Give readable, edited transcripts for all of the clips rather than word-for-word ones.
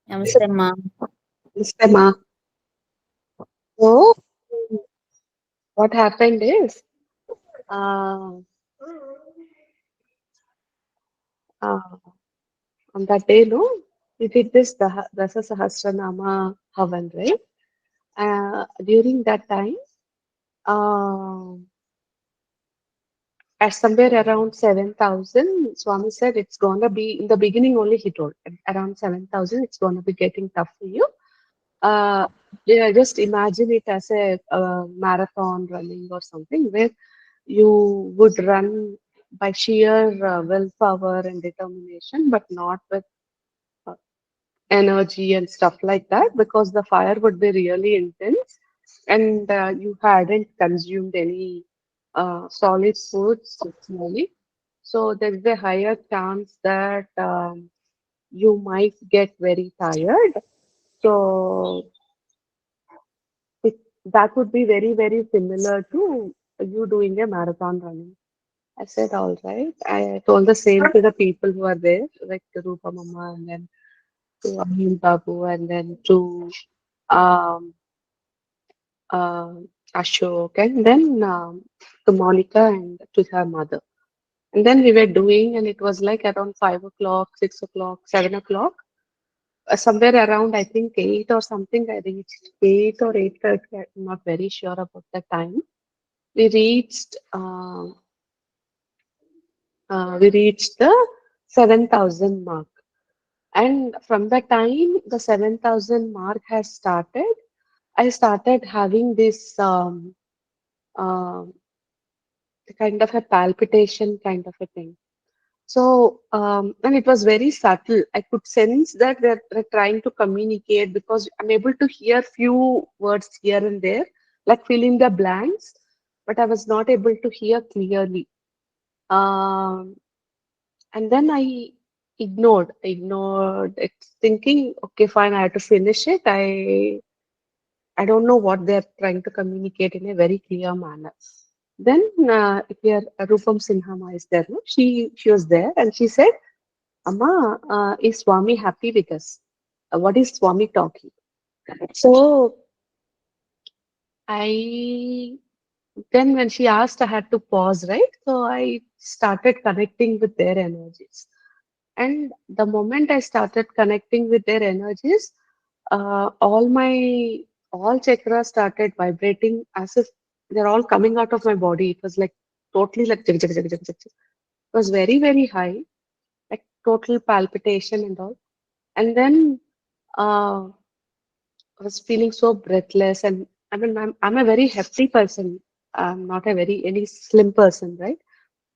Namaste, Ma. Mr. Ma. So, what happened is, uh, uh, on that day, no, we did this Dasa Sahasranama Havan, right? During that time, uh, at somewhere around 7,000, Swami said it's gonna be, in the beginning only he told, at around 7,000, it's gonna be getting tough for you. Uh, yeah, just imagine it as a marathon running or something where you would run by sheer willpower and determination, but not with uh, energy and stuff like that, because the fire would be really intense and you hadn't consumed any solid foods slowly. So there's a higher chance that you might get very tired. So it, that would be very, very similar to you doing a marathon running. I said, all right. I told the same to the people who are there, like to Rupa Mama and then to Anil Babu and then to um, uh, Ashok and then to Monica and to her mother. And then we were doing, and it was like around 5 o'clock, 6 o'clock, 7 o'clock. Somewhere around, I think 8 or something, I reached 8 or 8:30. I'm not very sure about the time. We reached the 7,000 mark. And from the time the 7,000 mark has started, I started having this uh, kind of a palpitation kind of a thing. So, and it was very subtle. I could sense that they're trying to communicate because I'm able to hear few words here and there, like fill in the blanks, but I was not able to hear clearly. Um, and then I ignored it, thinking, okay, fine, I have to finish it. I don't know what they're trying to communicate in a very clear manner. Then here Rupam Sinha is there. No? She was there and she said, "Amma, is Swami happy with us? What is Swami talking?" So I then when she asked, I had to pause, right? So I started connecting with their energies. And the moment I started connecting with their energies, all chakras started vibrating as if they're all coming out of my body. It was like totally like jig, jig, jig, jig, jig, jig. It was very, very high, like total palpitation and all. And then I was feeling so breathless. And I mean, I'm a very hefty person. I'm not a very any slim person, right?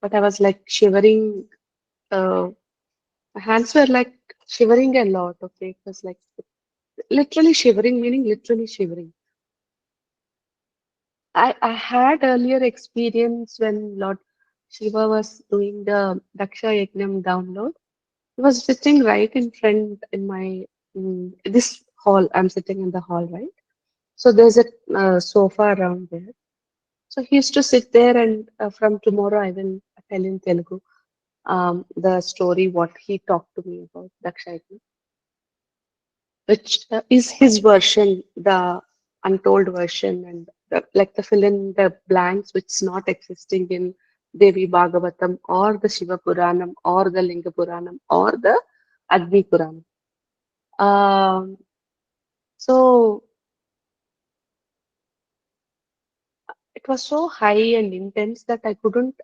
But I was like shivering. My hands were like shivering a lot. Okay, it was like literally shivering, meaning literally shivering. I had earlier experience when Lord Shiva was doing the Daksha Yajnam download. He was sitting right in front in my this hall. I'm sitting in the hall, right? So there's a sofa around there. So he used to sit there, and from tomorrow I will tell in Telugu the story what he talked to me about Daksha Yajna, which is his version, the untold version, and like the fill in the blanks which is not existing in Devi Bhagavatam or the Shiva Puranam or the Linga Puranam or the Agni Puranam. Um, so it was so high and intense that I couldn't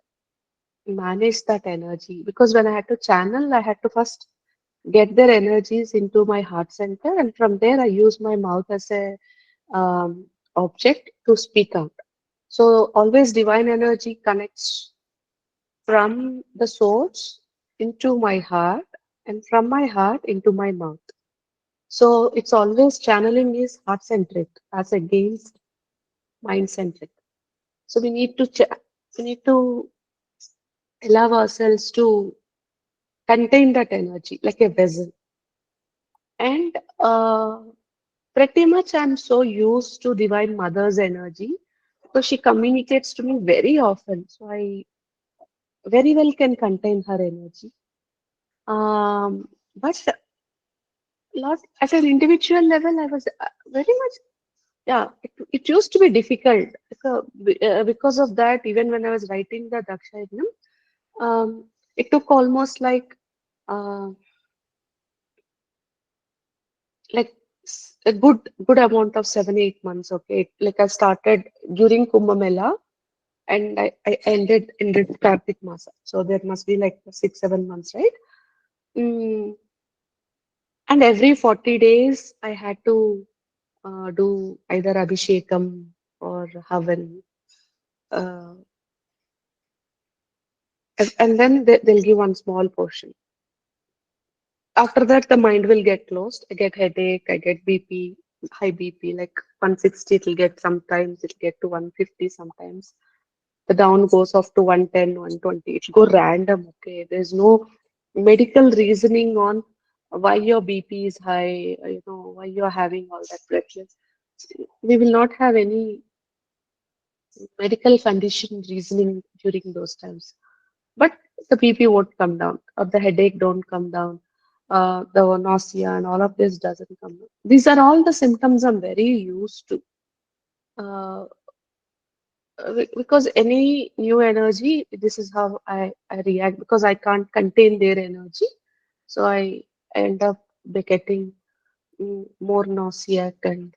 manage that energy because when I had to channel, I had to first get their energies into my heart center, and from there, I use my mouth as a object to speak out. So always divine energy connects from the source into my heart and from my heart into my mouth. So it's always channeling is heart centric as against mind centric. So we need to allow ourselves to contain that energy like a vessel. And pretty much I'm so used to Divine Mother's energy because she communicates to me very often. So I very well can contain her energy. But lot at an individual level, I was very much, yeah, it used to be difficult because of that. Even when I was writing the Daksha, it took almost uh, a good amount of 7 8 months. Okay, like I started during Kumbh Mela and I ended Kartik Masa, so there must be like 6 7 months, right? Mm, and every 40 days I had to do either Abhishekam or Havan. Uh, and then they'll give one small portion. After that, the mind will get closed. I get headache, I get BP, high BP, like 160, it'll get sometimes, it'll get to 150 sometimes. The down goes off to 110, 120. It'll go random, okay? There's no medical reasoning on why your BP is high, why you're having all that breathless. We will not have any medical condition reasoning during those times. But the BP won't come down, or the headache don't come down, the nausea and all of this doesn't come down. These are all the symptoms I'm very used to. Uh, because any new energy, this is how I react because I can't contain their energy. So I end up getting more nauseatic and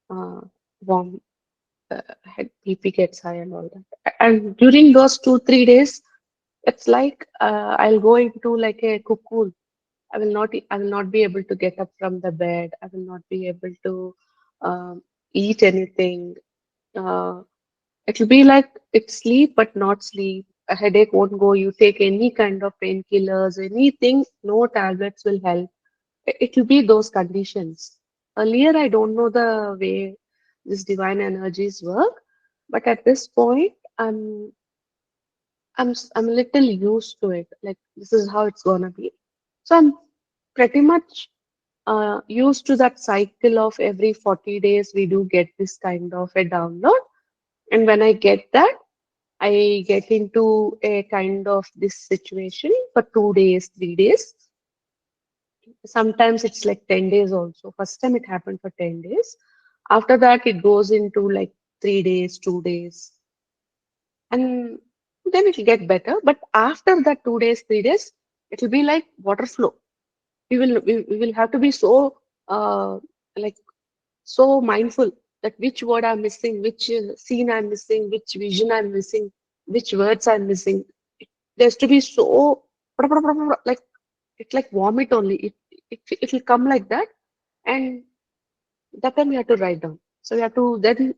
uh, warm, head BP gets high and all that. And during those 2 3 days, it's like I'll go into like a cocoon. I will not be able to get up from the bed. I will not be able to eat anything. Uh, It'll be like it's sleep but not sleep. A headache won't go. You take any kind of painkillers, anything, no tablets will help. It'll be those conditions. Earlier, I don't know the way these divine energies work, but at this point, I'm a little used to it. Like this is how it's gonna be. So I'm pretty much used to that cycle of every 40 days we do get this kind of a download. And when I get that, I get into a kind of this situation for 2 days, 3 days. Sometimes it's like 10 days also. First time it happened for 10 days. After that, it goes into like 3 days, 2 days, and then it'll get better. But after that 2 days, 3 days, it'll be like water flow. We will have to be so like so mindful that which word I'm missing, which scene I'm missing, which vision I'm missing, which words I'm missing. There's to be so like it's like vomit only. It'll come like that, and that time we have to write down. So we have to then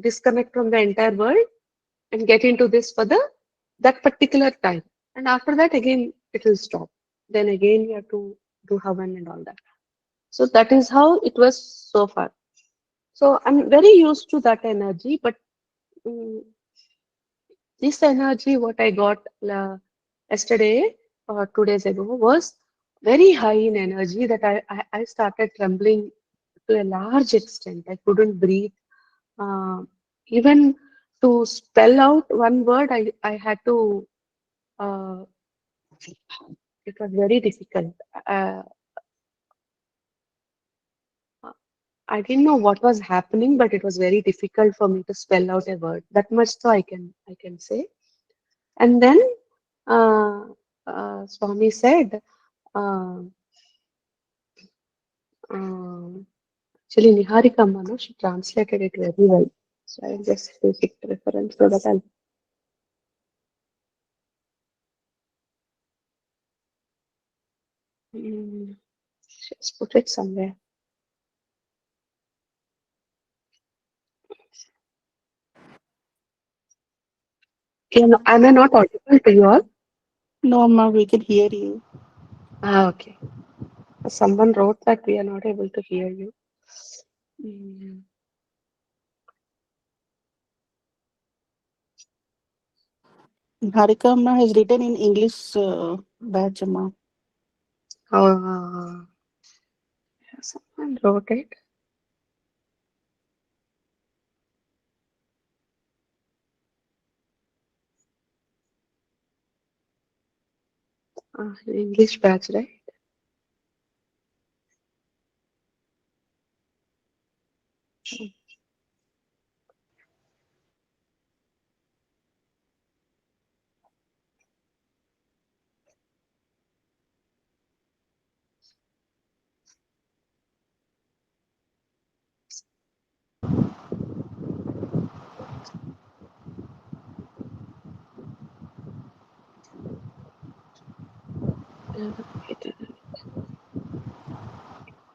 disconnect from the entire world and get into this for the that particular time. And after that, again, it will stop. Then again, we have to do Havan and all that. So that is how it was so far. So I'm very used to that energy, but mm this energy, what I got yesterday or 2 days ago, was very high in energy that I started trembling to a large extent. I couldn't breathe. Uh, Even to spell out one word, I had to, uh, it was very difficult. Uh, I didn't know what was happening, but it was very difficult for me to spell out a word. That much so I can say. And then uh, Swami said, uh, actually Niharika Mano, she translated it very well. So I'll just take it reference so that I'll just put it somewhere. Am I not audible to you all? No, ma, we can hear you. Okay. Someone wrote that we are not able to hear you. Mm. Harika ma has written in English batch, ma. Uh, Someone wrote it. English batch, right?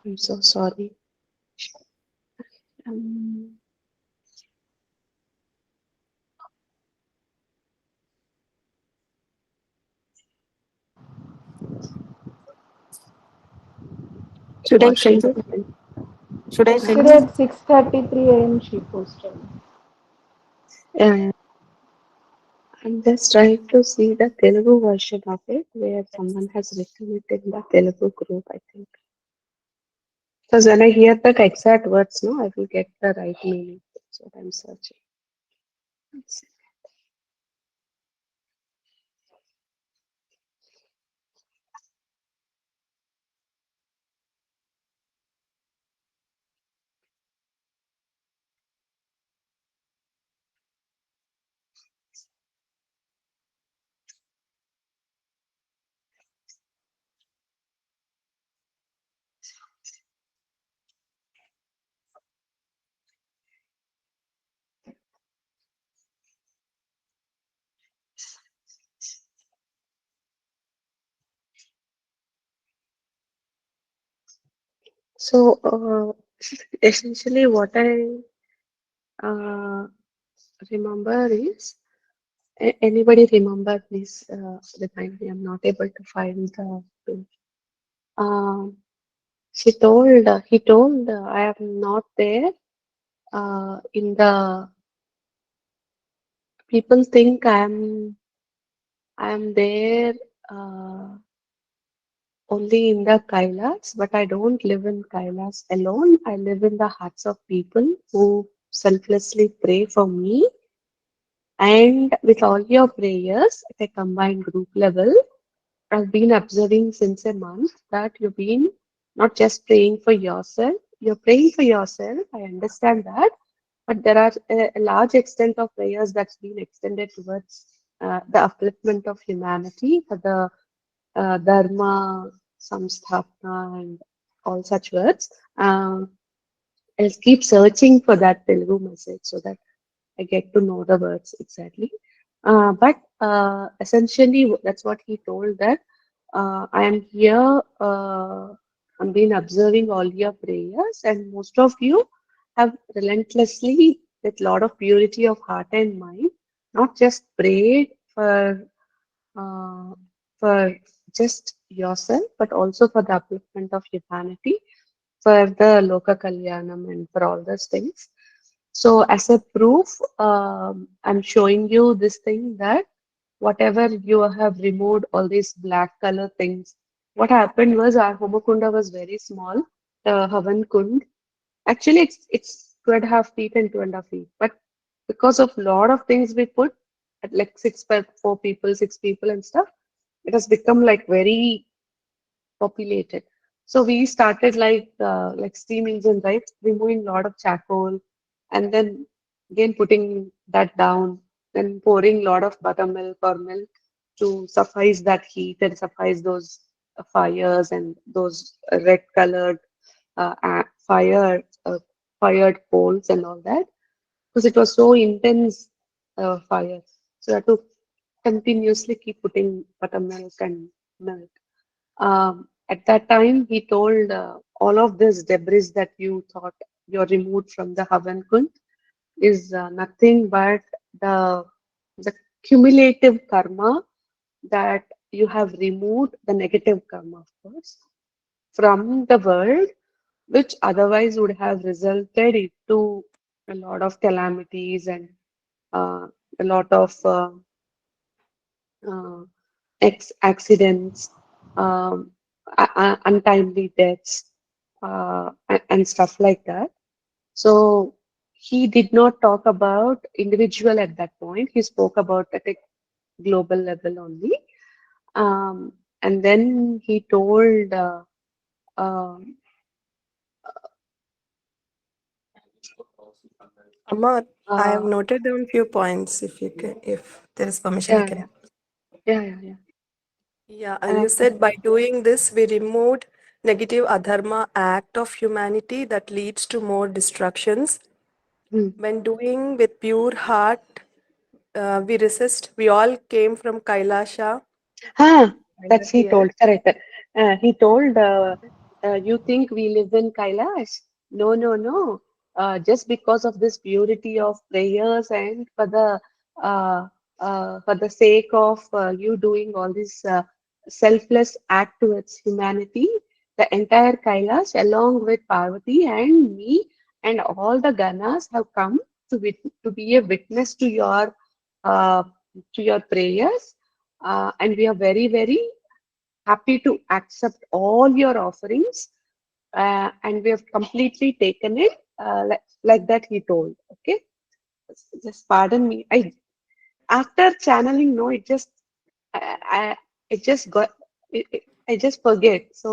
I'm so sorry. Um, Should I what she send it? happened? Should I send Yesterday it? at 6:33 a.m. she posted. Uh, I'm just trying to see the Telugu version of it where someone has written it in the Telugu group, I think. Because when I hear that exact words, no, I will get the right meaning. That's what I'm searching. Let's see. So, essentially, what I uh, remember is anybody remember, please remind me. I'm not able to find the pin. Um, he told, I am not there in the, people think I am there only in the Kailas, but I don't live in Kailas alone. I live in the hearts of people who selflessly pray for me. And with all your prayers at a combined group level, I've been observing since a month that you've been not just praying for yourself, you're praying for yourself. I understand that. But there are a large extent of prayers that's been extended towards the upliftment of humanity for the Dharma, Samsthapana, and all such words. I'll keep searching for that Telugu message so that I get to know the words exactly. But essentially, that's what he told that I am here. I've been observing all your prayers, and most of you have relentlessly, with lot of purity of heart and mind, not just prayed uh, for just yourself, but also for the upliftment of humanity, for the Loka Kalyanam, and for all those things. So, as a proof, I'm showing you this thing that whatever you have removed, all these black color things, what happened was our Homakunda was very small, the Havan Kund. Actually, it's 2.5 feet and 2.5 feet, but because of lot of things we put at like 4 people, 6 people and stuff, it has become like very populated. So we started like steam engine, right? Removing a lot of charcoal and then again putting that down, then pouring a lot of buttermilk or milk to suffice that heat and suffice those fires and those red colored fire fired coals and all that because it was so intense fire. So I had to continuously keep putting buttermilk and milk. At that time, he told all of this debris that you thought you're removed from the Havan Kund is nothing but the the cumulative karma that you have removed, the negative karma, of course, from the world, which otherwise would have resulted into a lot of calamities and uh, a lot of uh, accidents, untimely deaths, and stuff like that. So he did not talk about individual at that point. He spoke about at a global level only. And then he told um Amma, I have Uh, noted down few points. If you can, if there is permission, I yeah, can. yeah, yeah, yeah, yeah. Yeah, you And said by doing this, we removed negative adharma act of humanity that leads to more destructions. hmm. When doing with pure heart, we resist. We all came from Kailasha. Ah, I that's he here. told. Correct. He told, you think we live in Kailash? No, no, no. Just because of this purity of prayers and uh, for the sake of you doing all this selfless act towards humanity, the entire Kailash, along with Parvati and me and all the Ganas, have come to be a witness uh, to your prayers, and we are very, very happy to accept all your offerings. And we have completely taken it like that, he told. Okay, just pardon me. I After channeling, no, it just got, I just forget. So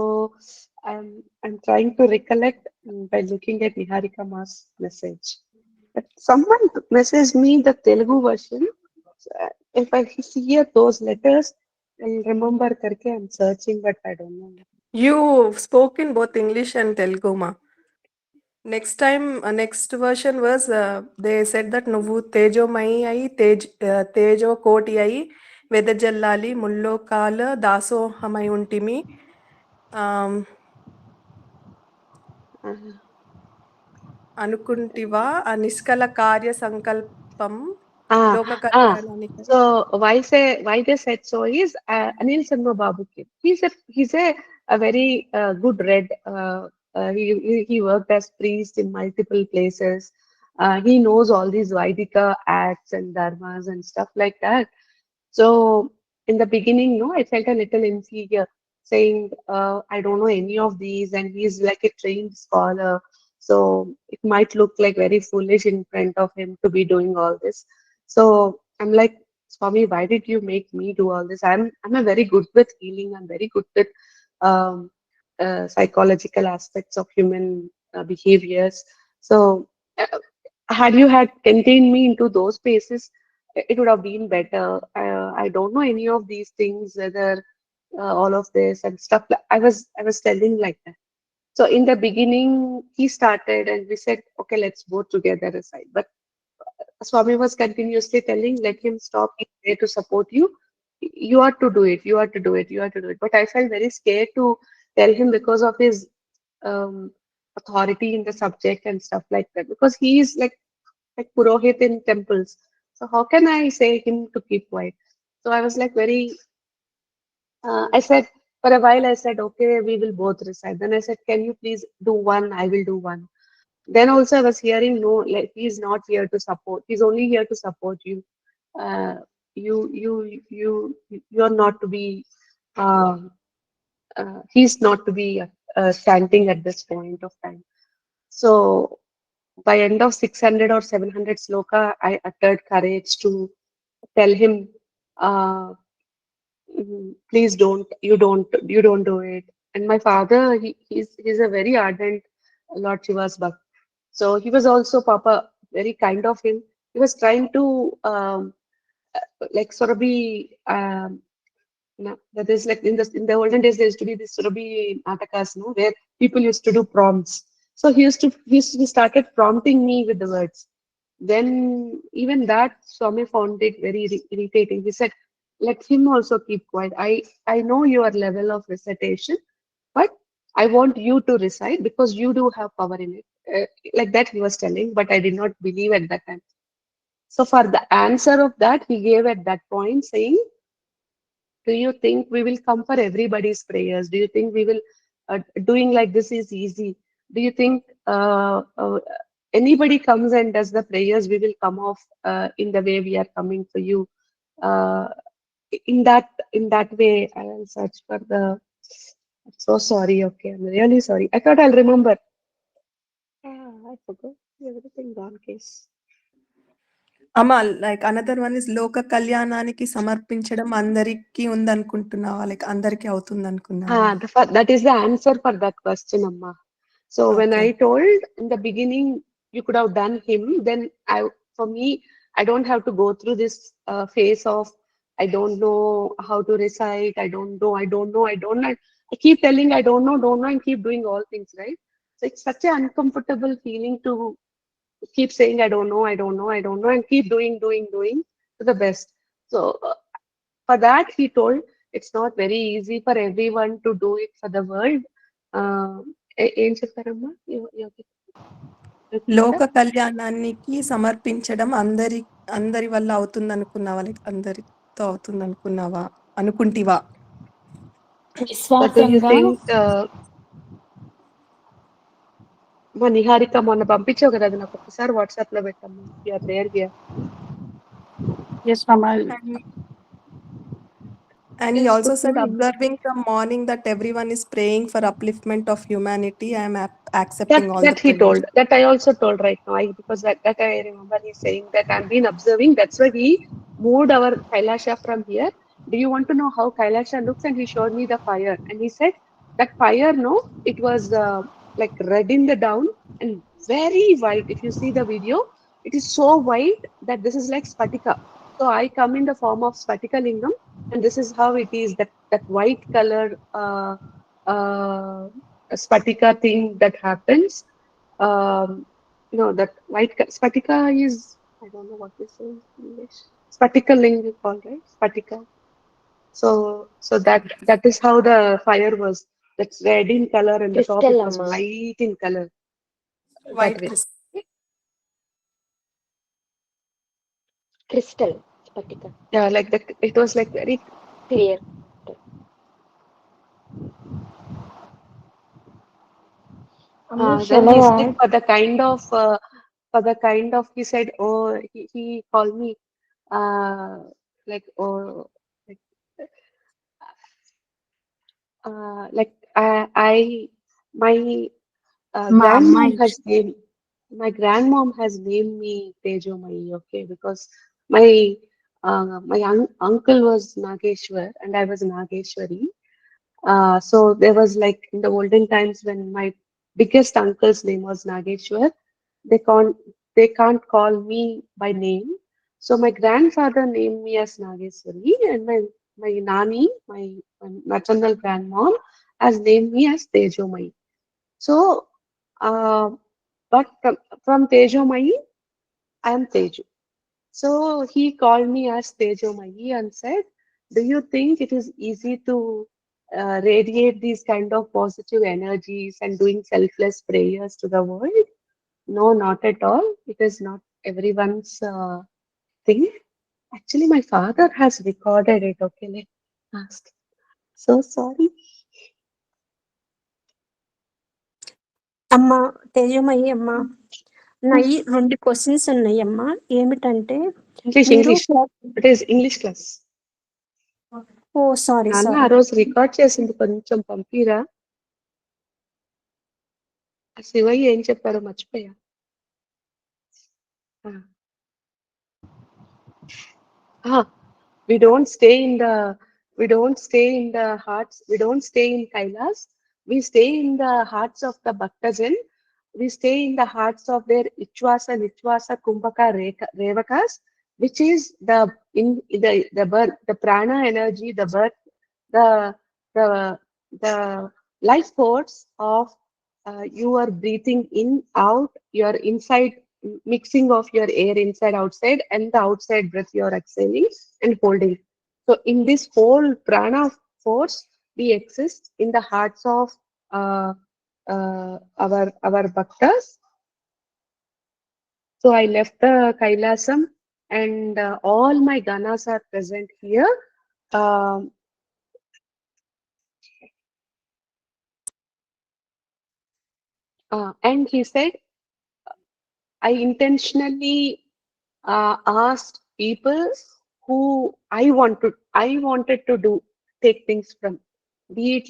I'm trying to recollect by looking at Niharika Ma's message. But someone messaged me the Telugu version. If I hear those letters, I'll remember करके I'm searching, but I don't know. You spoke in both English and Telugu, ma. Next time, next version was they said that నువ్వు తేజోమయి అయి తేజో కోటి అయి వెదజల్లాలి ముల్లోకాల దాసోహమై ఉంటిమి Uh, అనుకుంటివా ఆ నిష్కల కార్య సంకల్పం Ah, లోక ah. కళ్యాణానికి. So why they said so is Anil Sharma Babu Kid. He's a very good read. He worked as priest in multiple places. He knows all these Vaidika acts and dharmas and stuff like that. So in the beginning, no, I felt a little inferior, saying I don't know any of these, and he's like a trained scholar. So it might look like very foolish in front of him to be doing all this. So I'm like, Swami, why did you make me do all this? I'm a very good with healing. I'm very good with um, psychological aspects of human behaviors. So had you had contained me into those spaces, it would have been better. I don't know any of these things, whether all of this and stuff. I was telling like that. So in the beginning, he started, and we said, okay, let's go together aside. But Swami was continuously telling, let him stop. He's there to support you. You are to do it. You are to do it. You are to do it. But I felt very scared to tell him because of his um, authority in the subject and stuff like that. Because he is like Purohit in temples. So how can I say him to keep quiet? So I was like very. I said for a while. I said, okay, we will both recite. Then I said, can you please do one? I will do one. Then also I was hearing, no, like he's not here to support. He's only here to support you. Uh, you're not to be. Um, he's not to be chanting at this point of time. So by end of 600 or 700 sloka, I uttered courage to tell him, uh, please don't do it. And my father, he's a very ardent Lord Shiva's bhakt. So he was also Papa, very kind of him. He was trying to like sort of be that is like in the olden days there used to be this sort of be atakas, no, where people used to do prompts. So he started prompting me with the words. Then even that Swami found it very irritating. He said, "Let him also keep quiet. I know your level of recitation, but I want you to recite because you do have power in it." Like that he was telling, but I did not believe at that time. So for the answer of that, he gave at that point saying, do you think we will come for everybody's prayers? Do you think we will doing like this is easy? Do you think anybody comes and does the prayers, we will come off in the way we are coming for you? Uh, in that way, I will search for the. I'm so sorry. Okay, I'm really sorry. I thought I'll remember. I forgot everything. Gone case. అమ్మ like another one is లోక కళ్యాణానికి సమర్పించడం అందరికీ ఉందనుకుంటున్నావా like అందరికీ అవుతుంది అనుకున్నావా That is the answer for that question, Amma. So when okay I told in the beginning, you could have done him, then for me, I don't have to go through this phase of I don't know how to recite, I don't know, I don't know, I don't know. I keep telling I don't know, and keep doing all things, right? So it's such an uncomfortable feeling to keep saying I don't know, I don't know, I don't know, and keep doing to the best. So for that, he told it's not very easy for everyone to do it for the world. ఏం చెప్పారమ్మా లోక కళ్యాణానికి సమర్పించడం అందరి వల్ల అవుతుందనుకున్నావా? Like అందరితో అవుతుందనుకున్నావా? అనుకుంటివా? But do you నిస్వార్థంగా think మా నిహారిక మొన్న పంపించావు కదా, అది నాకు ఒకసారి వాట్సాప్ లో పెట్టమ్మా. You are there here. yes mama And he Yes, also put said, me. observing from morning that everyone is praying for upliftment of humanity, I am accepting all the That he prayers. told. That I also told right now. Because that I remember he saying that I've been observing. That's why we moved our Kailasha from here. Do you want to know how Kailasha looks? And he showed me the fire. And he said that fire, no, it was like red in the down and very white. If you see the video, it is so white that this is like Spatika. So I come in the form of Spatika Lingam, and this is how it is. That white color. Uh, Spatika thing that happens. That Spatika is, I don't know what this is in English. Spatika ling you call, right? Spatika. So that is how the fire was. That's red in color, and the top Crystal it was amma. white in color. That White way. crystal. Crystal. Spatika. Yeah, like that. It was like very. Clear. Amish, Then shall he I said add? for the kind of, he said, oh, he called me like, oh, like I my Ma amma grandmom has named me Tejomai, okay, because my uncle was Nageshwar and I was Nageshwari. So there was like in the olden times when my biggest uncle's name was Nageshwar, they can't they can't call me by name. So my grandfather named me as Nageshwari, and my nani, my maternal grandmom, has named me as Tejomai. So, uh, but from Tejomai, I am Teju. So he called me as Tejomai and said, "Do you think it is easy to radiate these kind of positive energies and doing selfless prayers to the world?" No, not at all. It is not everyone's thing. Actually, my father has recorded it. Okay, let's ask. So sorry. అమ్మ తేజమయ్యి అమ్మ నాయి 2 questions ఉన్నాయి అమ్మ. ఏమిటంటే English, మీరు English. It is English class. Oh sorry నాన్న ah sorry రోజు record చేసింది కొంచెం పంపిరా. ఆ శివయ్య ఏం చెప్పారో మర్చిపోయా. We don't stay in the hearts. We don't stay in Kailas. We stay in the hearts of the Bhaktajan. We stay in the hearts of their Nichvasa, Kumbhaka, Revakas, which is the birth, the prana energy, the birth, the the the life force of you are breathing in, out, your inside, mixing of your air inside, outside, and the outside breath you are exhaling and holding. So in this whole prana force, we exist in the hearts of our bhaktas. So I left the Kailasam, and all my ganas are present here. Um, and he said, I intentionally asked people who I wanted to take things from, be it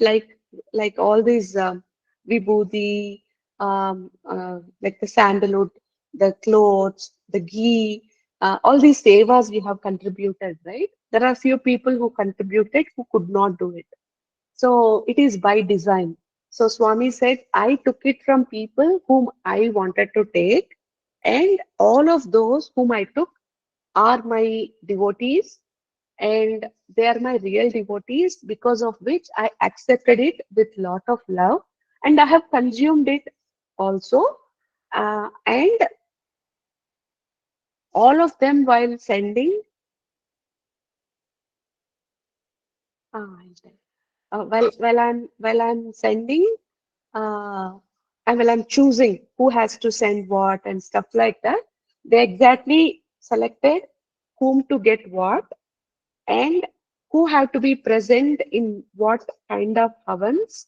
like all these vibhuti, like the sandalwood, the clothes, the ghee, all these sevas we have contributed, right? There are few people who contributed who could not do it. So it is by design. So Swami said, I took it from people whom I wanted to take. And all of those whom I took are my devotees, and they are my real devotees, because of which I accepted it with lot of love, and I have consumed it also. And all of them while sending, I'll tell. While I'm sending, uh, and while I'm choosing who has to send what and stuff like that, they exactly selected whom to get what, and who have to be present in what kind of ovens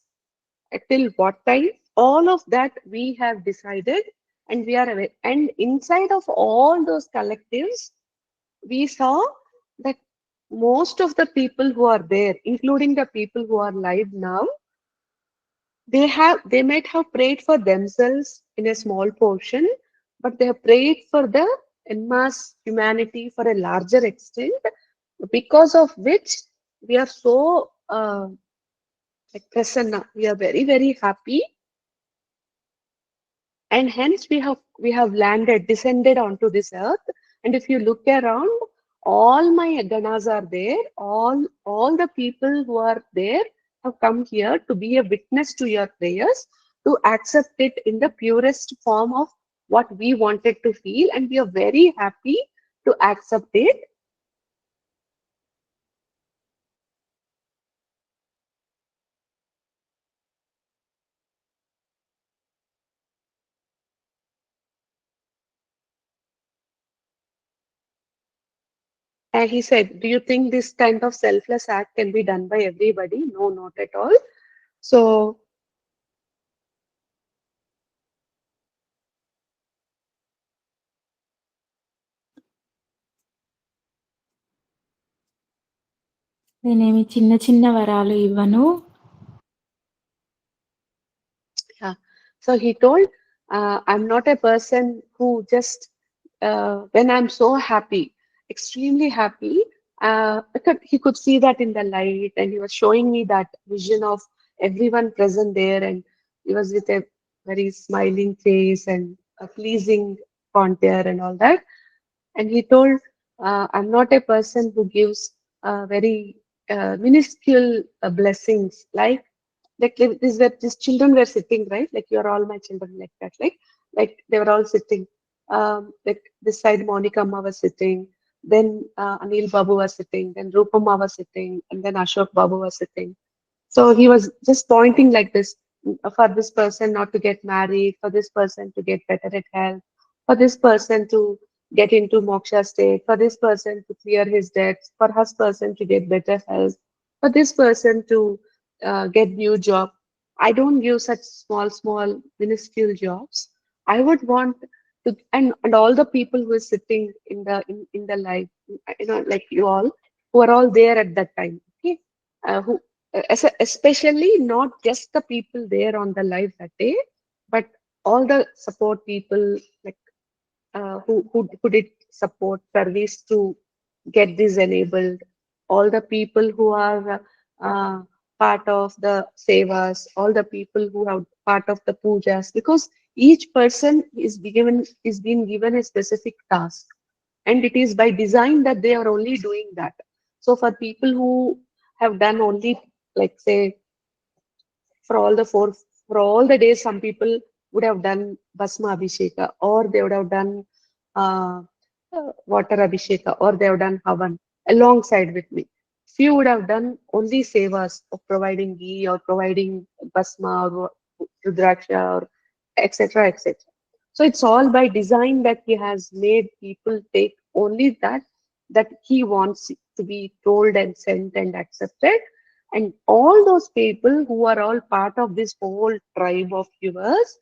till what time. All of that we have decided, and we are aware. And inside of all those collectives, we saw that most of the people who are there, including the people who are live now, they might have prayed for themselves in a small portion, but they have prayed for the en masse humanity for a larger extent, because of which we are so like prasanna. We are very, very happy, and hence we have landed, descended onto this earth. And if you look around, all my ganas are there. All the people who are there have come here to be a witness to your prayers, to accept it in the purest form of what we wanted to feel, and we are very happy to accept it. And he said, do you think this kind of selfless act can be done by everybody? No, not at all. So నేనేమి చిన్న చిన్న వరాలు ఇవ్వను. yeah. So he told, I'm not a person who just, when I'm so happy, extremely happy, he could see that in the light, and he was showing me that vision of everyone present there, and he was with a very smiling face and a pleasing contour and all that. And he told, I'm not a person who gives very minuscule blessings, like this where these children were sitting, right? Like you're all my children, like that. Like they were all sitting. Like this side Monica Amma was sitting, then Anil Babu was sitting, then Rupama was sitting, and then Ashok Babu was sitting. So he was just pointing like this, for this person not to get married, for this person to get better at health, for this person to get into moksha state, for this person to clear his debts, for this person to get better health, for this person to get new job. I don't give such small, minuscule jobs. I would want to, and all the people who are sitting in the life, like you all, who are all there at that time, okay, who especially not just the people there on the live that day, but all the support people, like who did support service to get this enabled, all the people who are part of the sevas, all the people who are part of the pujas, because each person is being given a specific task, and it is by design that they are only doing that. So for people who have done only, like say, for all the for all the days, some people would have done basma abhisheka, or they would have done uh, water abhisheka, or they have done havan alongside with me. Few would have done only sevas of providing ghee or providing basma or rudraksha or etc etc. So it's all by design that he has made people take only that he wants to be told and sent and accepted. And all those people who are all part of this whole tribe of givers,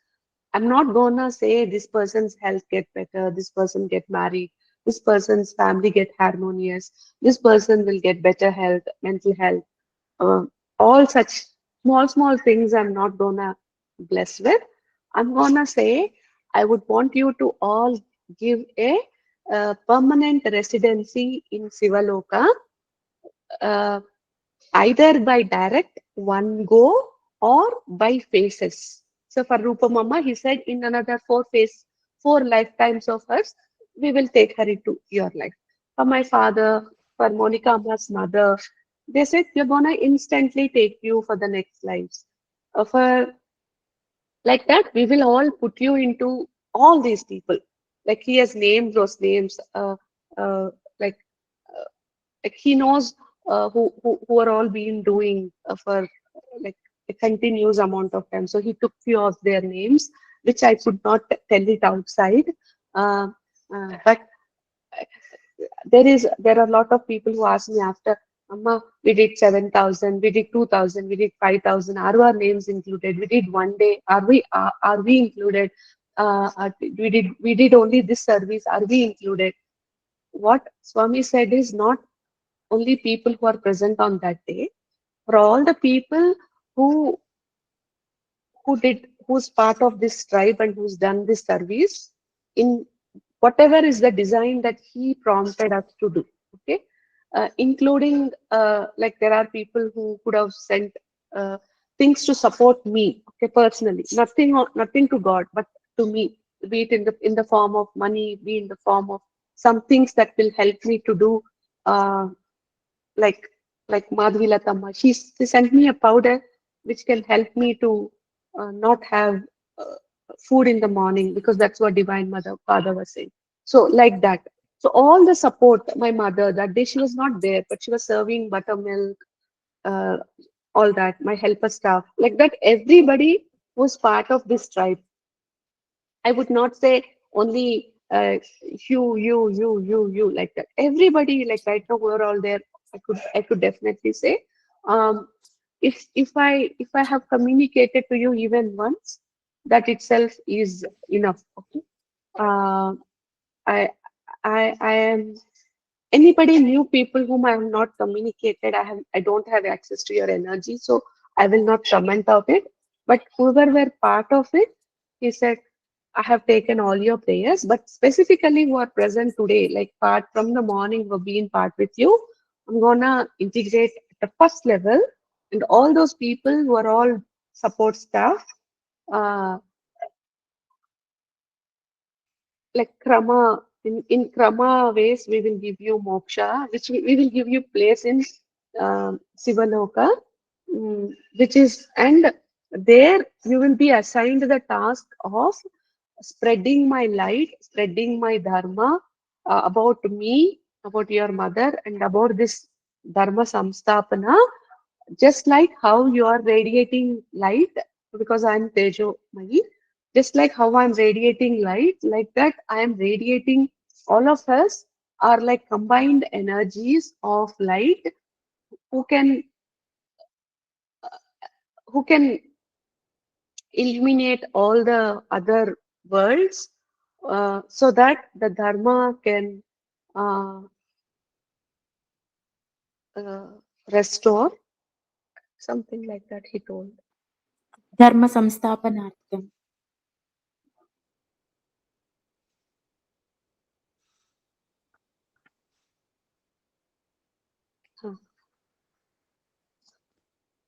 I'm not gonna say this person's health get better, this person get married, this person's family get harmonious, this person will get better health, mental health. Uh, all such small things I'm not gonna bless with. I'm gonna say I would want you to all give a, permanent residency in Sivaloka, uh, either by direct one go or by phases. So for Rupa Mama, he said in another 4 lifetimes of hers, we will take her into your life. For my father, for Monica Amma's mother, they said, we're gonna instantly take you for the next lives. For like that, we will all put you into all these people. Like he has named those names. Uh, like like he knows who are all been doing for like a continuous amount of time. So he took few of their names, which I could not tell it outside. Uh, but there are a lot of people who ask me after, Amma, we did 7,000, we did 2,000, we did 5,000. Are our names included? We did one day. Are we included? We did only this service. Are we included? What Swami said is not only people who are present on that day, for all the people who who's part of this tribe and who's done this service in whatever is the design that he prompted us to do. Okay, including like there are people who could have sent things to support me. Okay, personally, nothing to God, but to me, be it in the form of money, be in the form of some things that will help me to do. Uh, like Madhvi Latamma, she sent me a powder which can help me to not have uh, food in the morning, because that's what Divine Mother Father was saying. So like that. So all the support, my mother that day she was not there, but she was serving buttermilk, uh, all that, my helper staff, like that. Everybody was part of this tribe. I would not say only you, like that. Everybody, like right now, we're all there. I could definitely say, um, if I have communicated to you even once, that itself is enough. Okay. Uh, I I am anybody new people whom I have not communicated. I don't have access to your energy, so I will not comment of it. But whoever were part of it, he said, I have taken all your prayers, but specifically who are present today, like part from the morning who have been part with you, I'm gonna integrate at the first level, and all those people who are all support staff, uh, like krama, in krama ways, we will give you moksha, which we will give you place in Sivaloka, which is, and there you will be assigned the task of spreading my light, spreading my dharma about me, about your mother, and about this dharma samstapana, just like how you are radiating light, because I'm Tejo Mahi, just like how I'm radiating light, like that I am radiating. All of us are like combined energies of light who can who can illuminate all the other worlds, so that the dharma can uh, uh, restore, something like that he told. ధర్మ సంస్థాపనార్థం.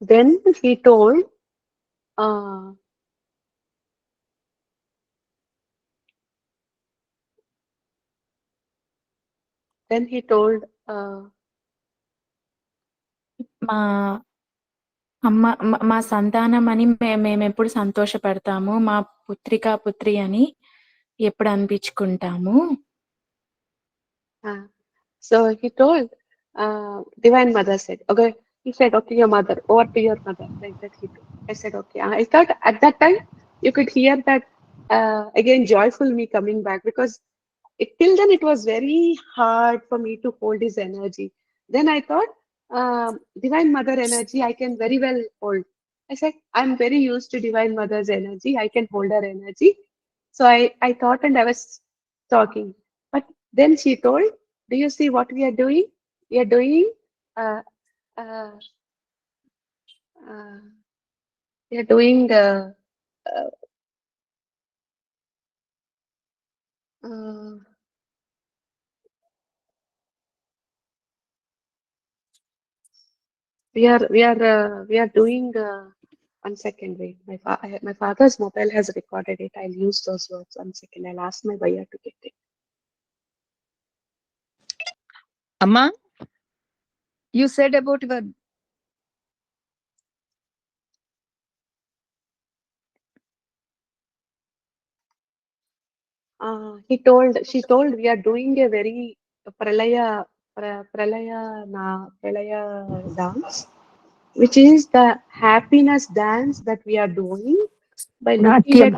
Then he told, uh, then he told మా అమ్మ మా సంతానం అని మేమెప్పుడు సంతోషపడతాము. మా పుత్రి అని ఎప్పుడు అనిపించుకుంటాము. So he told, Divine Mother said, okay, he said, okay, your mother, over to your mother, like that he told. I said, okay. I thought at that time you could hear that again, joyful me coming back, because till then it was very hard for me to hold his energy. Then I thought, Divine Mother energy, I can very well hold. I said, I'm very used to Divine Mother's energy. I can hold her energy. So I thought, and I was talking. But then she told, do you see what we are doing? We are doing, uh, uh, uh, we are doing, uh, uh, we are doing One second, wait. My father's mobile has recorded it. I'll use those words. One second. I'll ask my buyer to get it. Amma, you said about your She told we are doing a very pralaya dance, which is the happiness dance that we are doing by looking at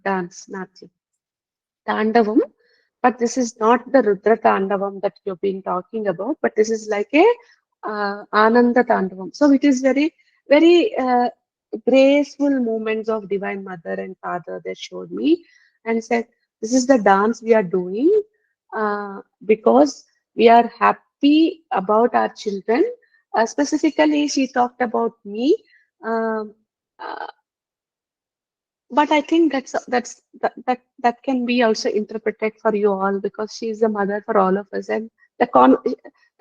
dance, Natya. Tandavam, but this is not the Rudra Tandavam that you've been talking about, but this is like a Ananda Tandavam. So it is very, very graceful movements of Divine Mother and Father they showed me and said, this is the dance we are doing because we are happy about our children. Specifically, she talked about me. Um, uh, but I think that can be also interpreted for you all because she is the mother for all of us, and the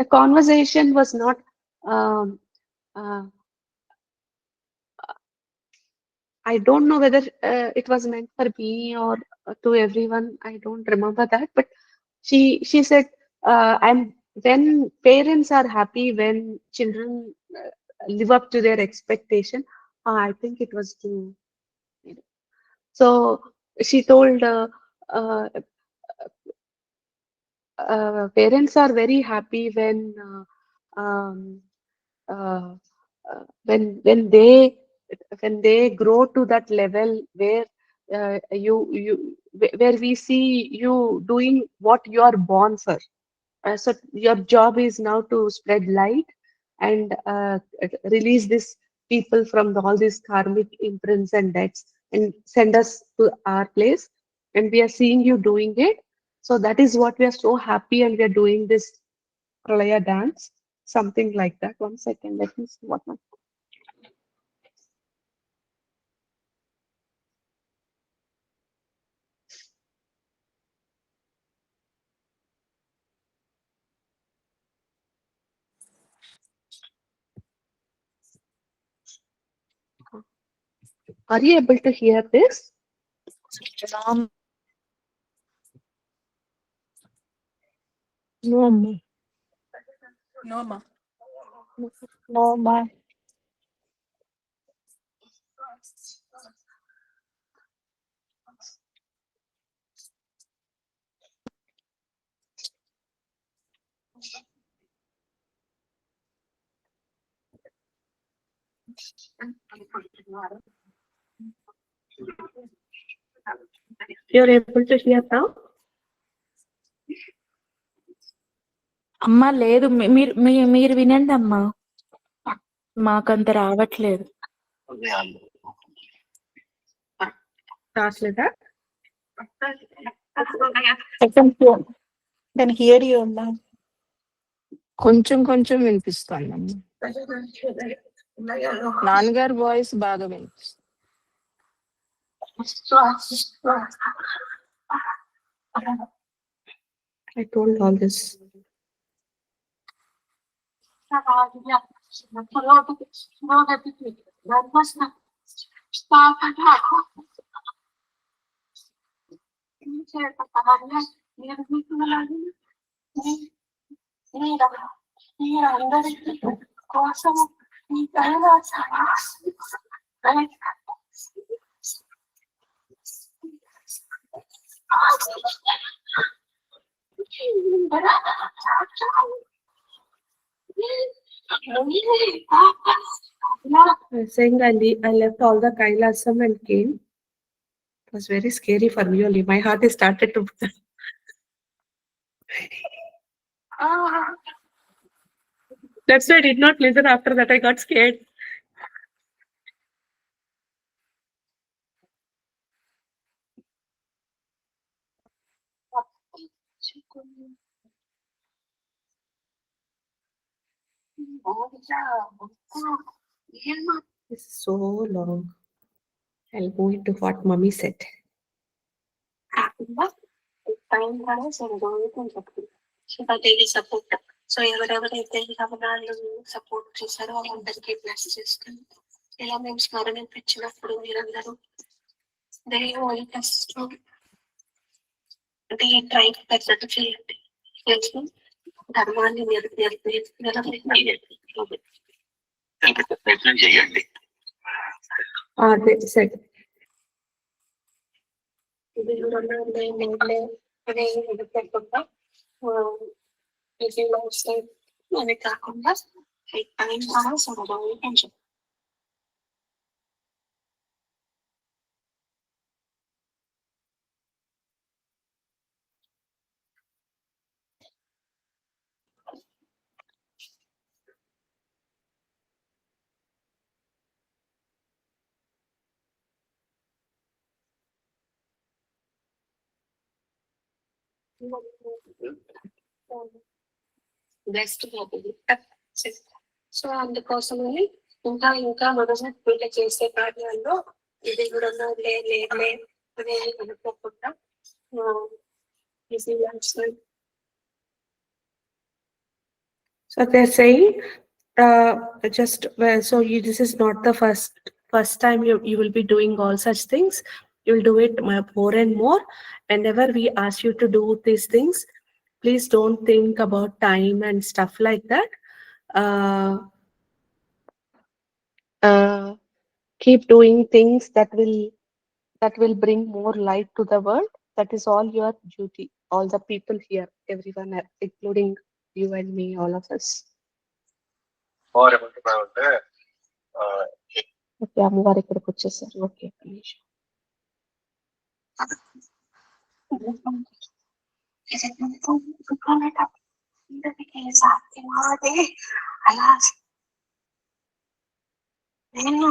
conversation was not. Um, uh, I don't know whether it was meant for me or to everyone. I don't remember that, but she said, "I'm when parents are happy when children live up to their expectation." I think it was to. So she told uh, parents are very happy um, uh, when they grow to that level where where we see you doing what you are born for. So your job is now to spread light and release these people from all these karmic imprints and debts and send us to our place. And we are seeing you doing it. So that is what we are so happy, and we are doing this pralaya dance, something like that. One second, let me see what my. Are you able to hear this? No, Amma. No, ma. No, ma. You're able to hear now? అమ్మా లేదు మీరు వినండి అమ్మా, మాకంత రావట్లేదు. రావట్లేదా? Can hear you, Amma. కొంచెం కొంచెం వినిపిస్తుంది. నాన్నగారి వాయిస్ బాగా వినిపిస్తుంది. I told all this. I was saying I left all the Kailasam and came. It was very scary for me only. My heart has started to. That's why I did not listen. After that, I got scared. It's so long. I'll go into what Mummy said. Sivadevi support. So ఎవరెవరైతే రమణాలు support చేశారో వాళ్ళందరికీ bless చేస్తుంది. ఇలా మేము స్మరణింపించినప్పుడు మీరందరూ దేవుని first అంటే ఈ ట్రైబ్ పెద్దట్టు చేయండి. చేసి ధర్మాన్ని నిలబెట్టే ప్రయత్నం చేయండి. అదే సరే. ఇది అనే ఎదుర్కొంటుందా అది కాకుండా టైం ద్వారా సమయం పెంచు. బెస్ట్ సో అందుకోసమని ఇంకా ఇంకా మనం వీళ్ళ చేసే కార్యాల్లో ఇది కూడా లే అనే అనుకోకుండా So they're saying, this is not the first time you will be doing all such things. You'll do it more and more. Whenever we ask you to do these things, please don't think about time and stuff like that. Keep doing things that will bring more light to the world. That is all your duty. All the people here, everyone, including you and me, all of us. Okay, అమ్మవారు ఇక్కడికి వచ్చేసారు. Okay, అలా నేను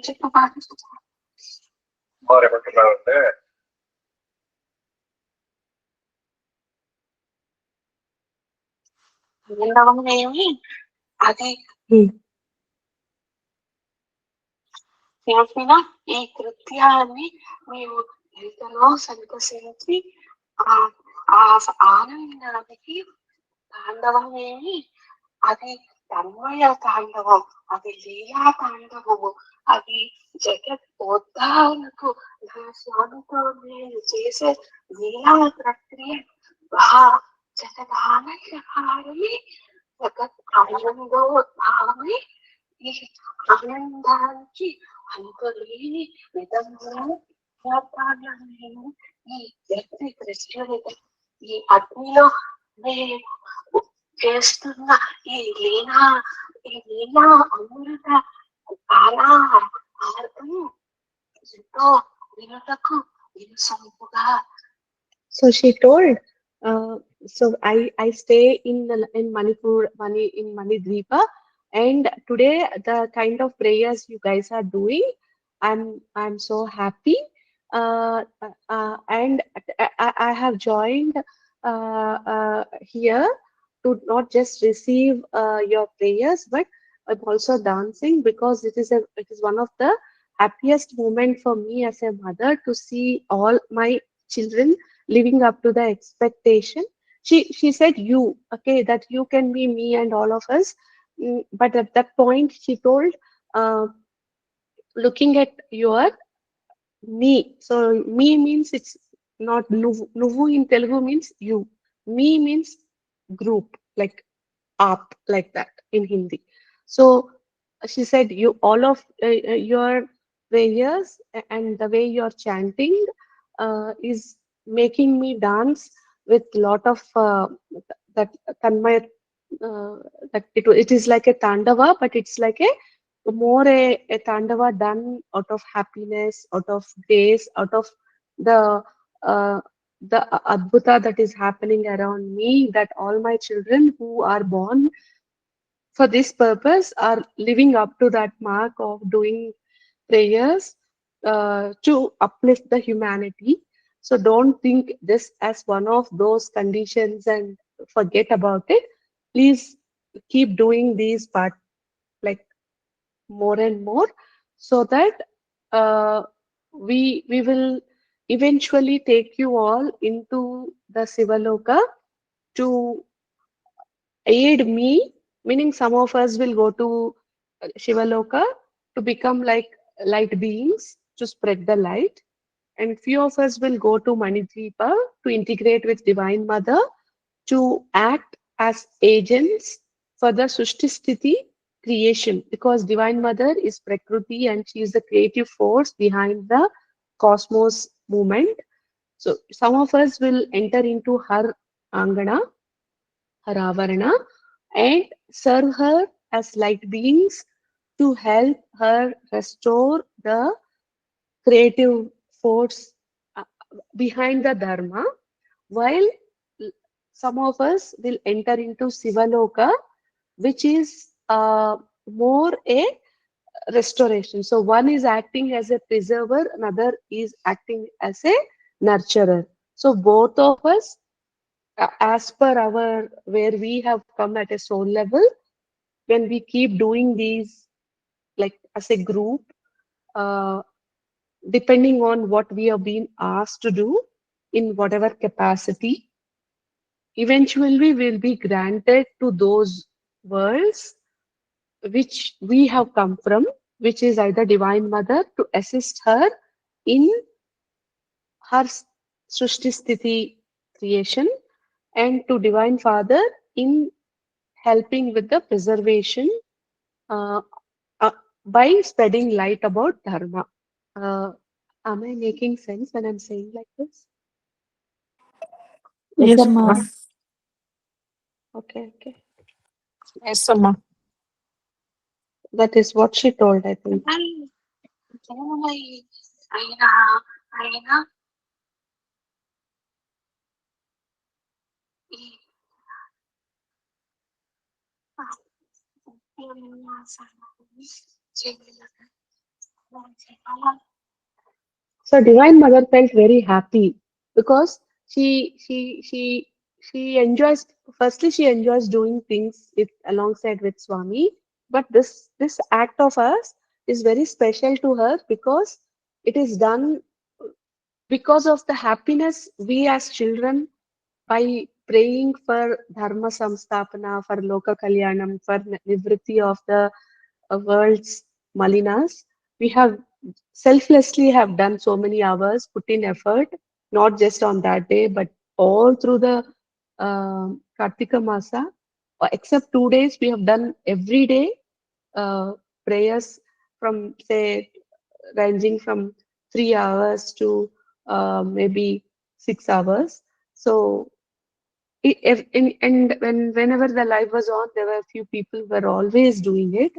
చెప్పు బాగా ఏమి అది చేసిన ఈ కృత్యాన్ని మేము ఎంతలో సంతోషించి ఆ ఆనందానికి తాండవం ఏమి అది తన్మయ తాండవం, అది లీలా తాండవము, అది జగద్బోద్ధాలకు నా స్వామితో నేను చేసే లీలా ప్రక్రియ జగదానందకారమే, జగత్ ఆనందోద్భావమే. ఈ ఆనందానికి అంతులేని విధంగా నేను ఈ వ్యక్తి కృష్ణుడి ఈ అగ్నిలో నేను చేస్తున్న ఈ లీలా అమృత ఆరాధన ఎంతో వినుటకు వినసొంపుగా. So she told, so I stay in Manipur, in Manidvipa, and today the kind of prayers you guys are doing, I'm so happy, and I have joined here to not just receive your prayers, but I'm also dancing because it is one of the happiest moment for me as a mother to see all my children living up to the expectation. She said you, okay, that you can be me and all of us. But at that point she told, looking at your me. So me means it's not nuvu in Telugu means you. Me means group, like up, like that in Hindi. So she said you, all of your prayers and the way you're chanting is making me dance with lot of that tanmay, that it is like a tandava, but it's like a tandava done out of happiness, out of grace, out of the uh, the adbhuta that is happening around me, that all my children who are born for this purpose are living up to that mark of doing prayers to uplift the humanity. So don't think this as one of those conditions and forget about it. Please keep doing these part like more and more, so that we will eventually take you all into the Sivaloka to aid me, meaning some of us will go to Shivaloka to become like light beings to spread the light, and few of us will go to Manidvipa to integrate with Divine Mother to act as agents for the Sushti creation, because Divine Mother is Prakriti and she is the creative force behind the cosmos movement. So some of us will enter into her Angana, her Avarana, and serve her as light beings to help her restore the creative force uh, behind the Dharma, while some of us will enter into Sivaloka, which is more a restoration. So one is acting as a preserver, another is acting as a nurturer. So both of us, as per our where we have come at a soul level, when we keep doing these like as a group, uh, depending on what we have been asked to do in whatever capacity, eventually we will be granted to those worlds which we have come from, which is either Divine Mother to assist her in her Srishti Sthiti creation, and to Divine Father in helping with the preservation uh, uh, by spreading light about Dharma. Uh, am I making sense when I'm saying like this? Yes, Yes, Amma. ma'am. Okay, okay. Yes, Amma. That is what she told, I think. So Divine Mother felt very happy because she enjoys, firstly she enjoys doing things with alongside with Swami, but this act of us is very special to her because it is done because of the happiness we as children, by praying for Dharma Samstapana, for Loka Kalyanam, for Nivritti of the world's Malinas, we have selflessly have done so many hours, put in effort, not just on that day, but all through the Kartika Masa, except 2 days, we have done every day prayers from, say, ranging from 3 hours to maybe 6 hours. So and whenever the live was on, there were a few people who were always doing it.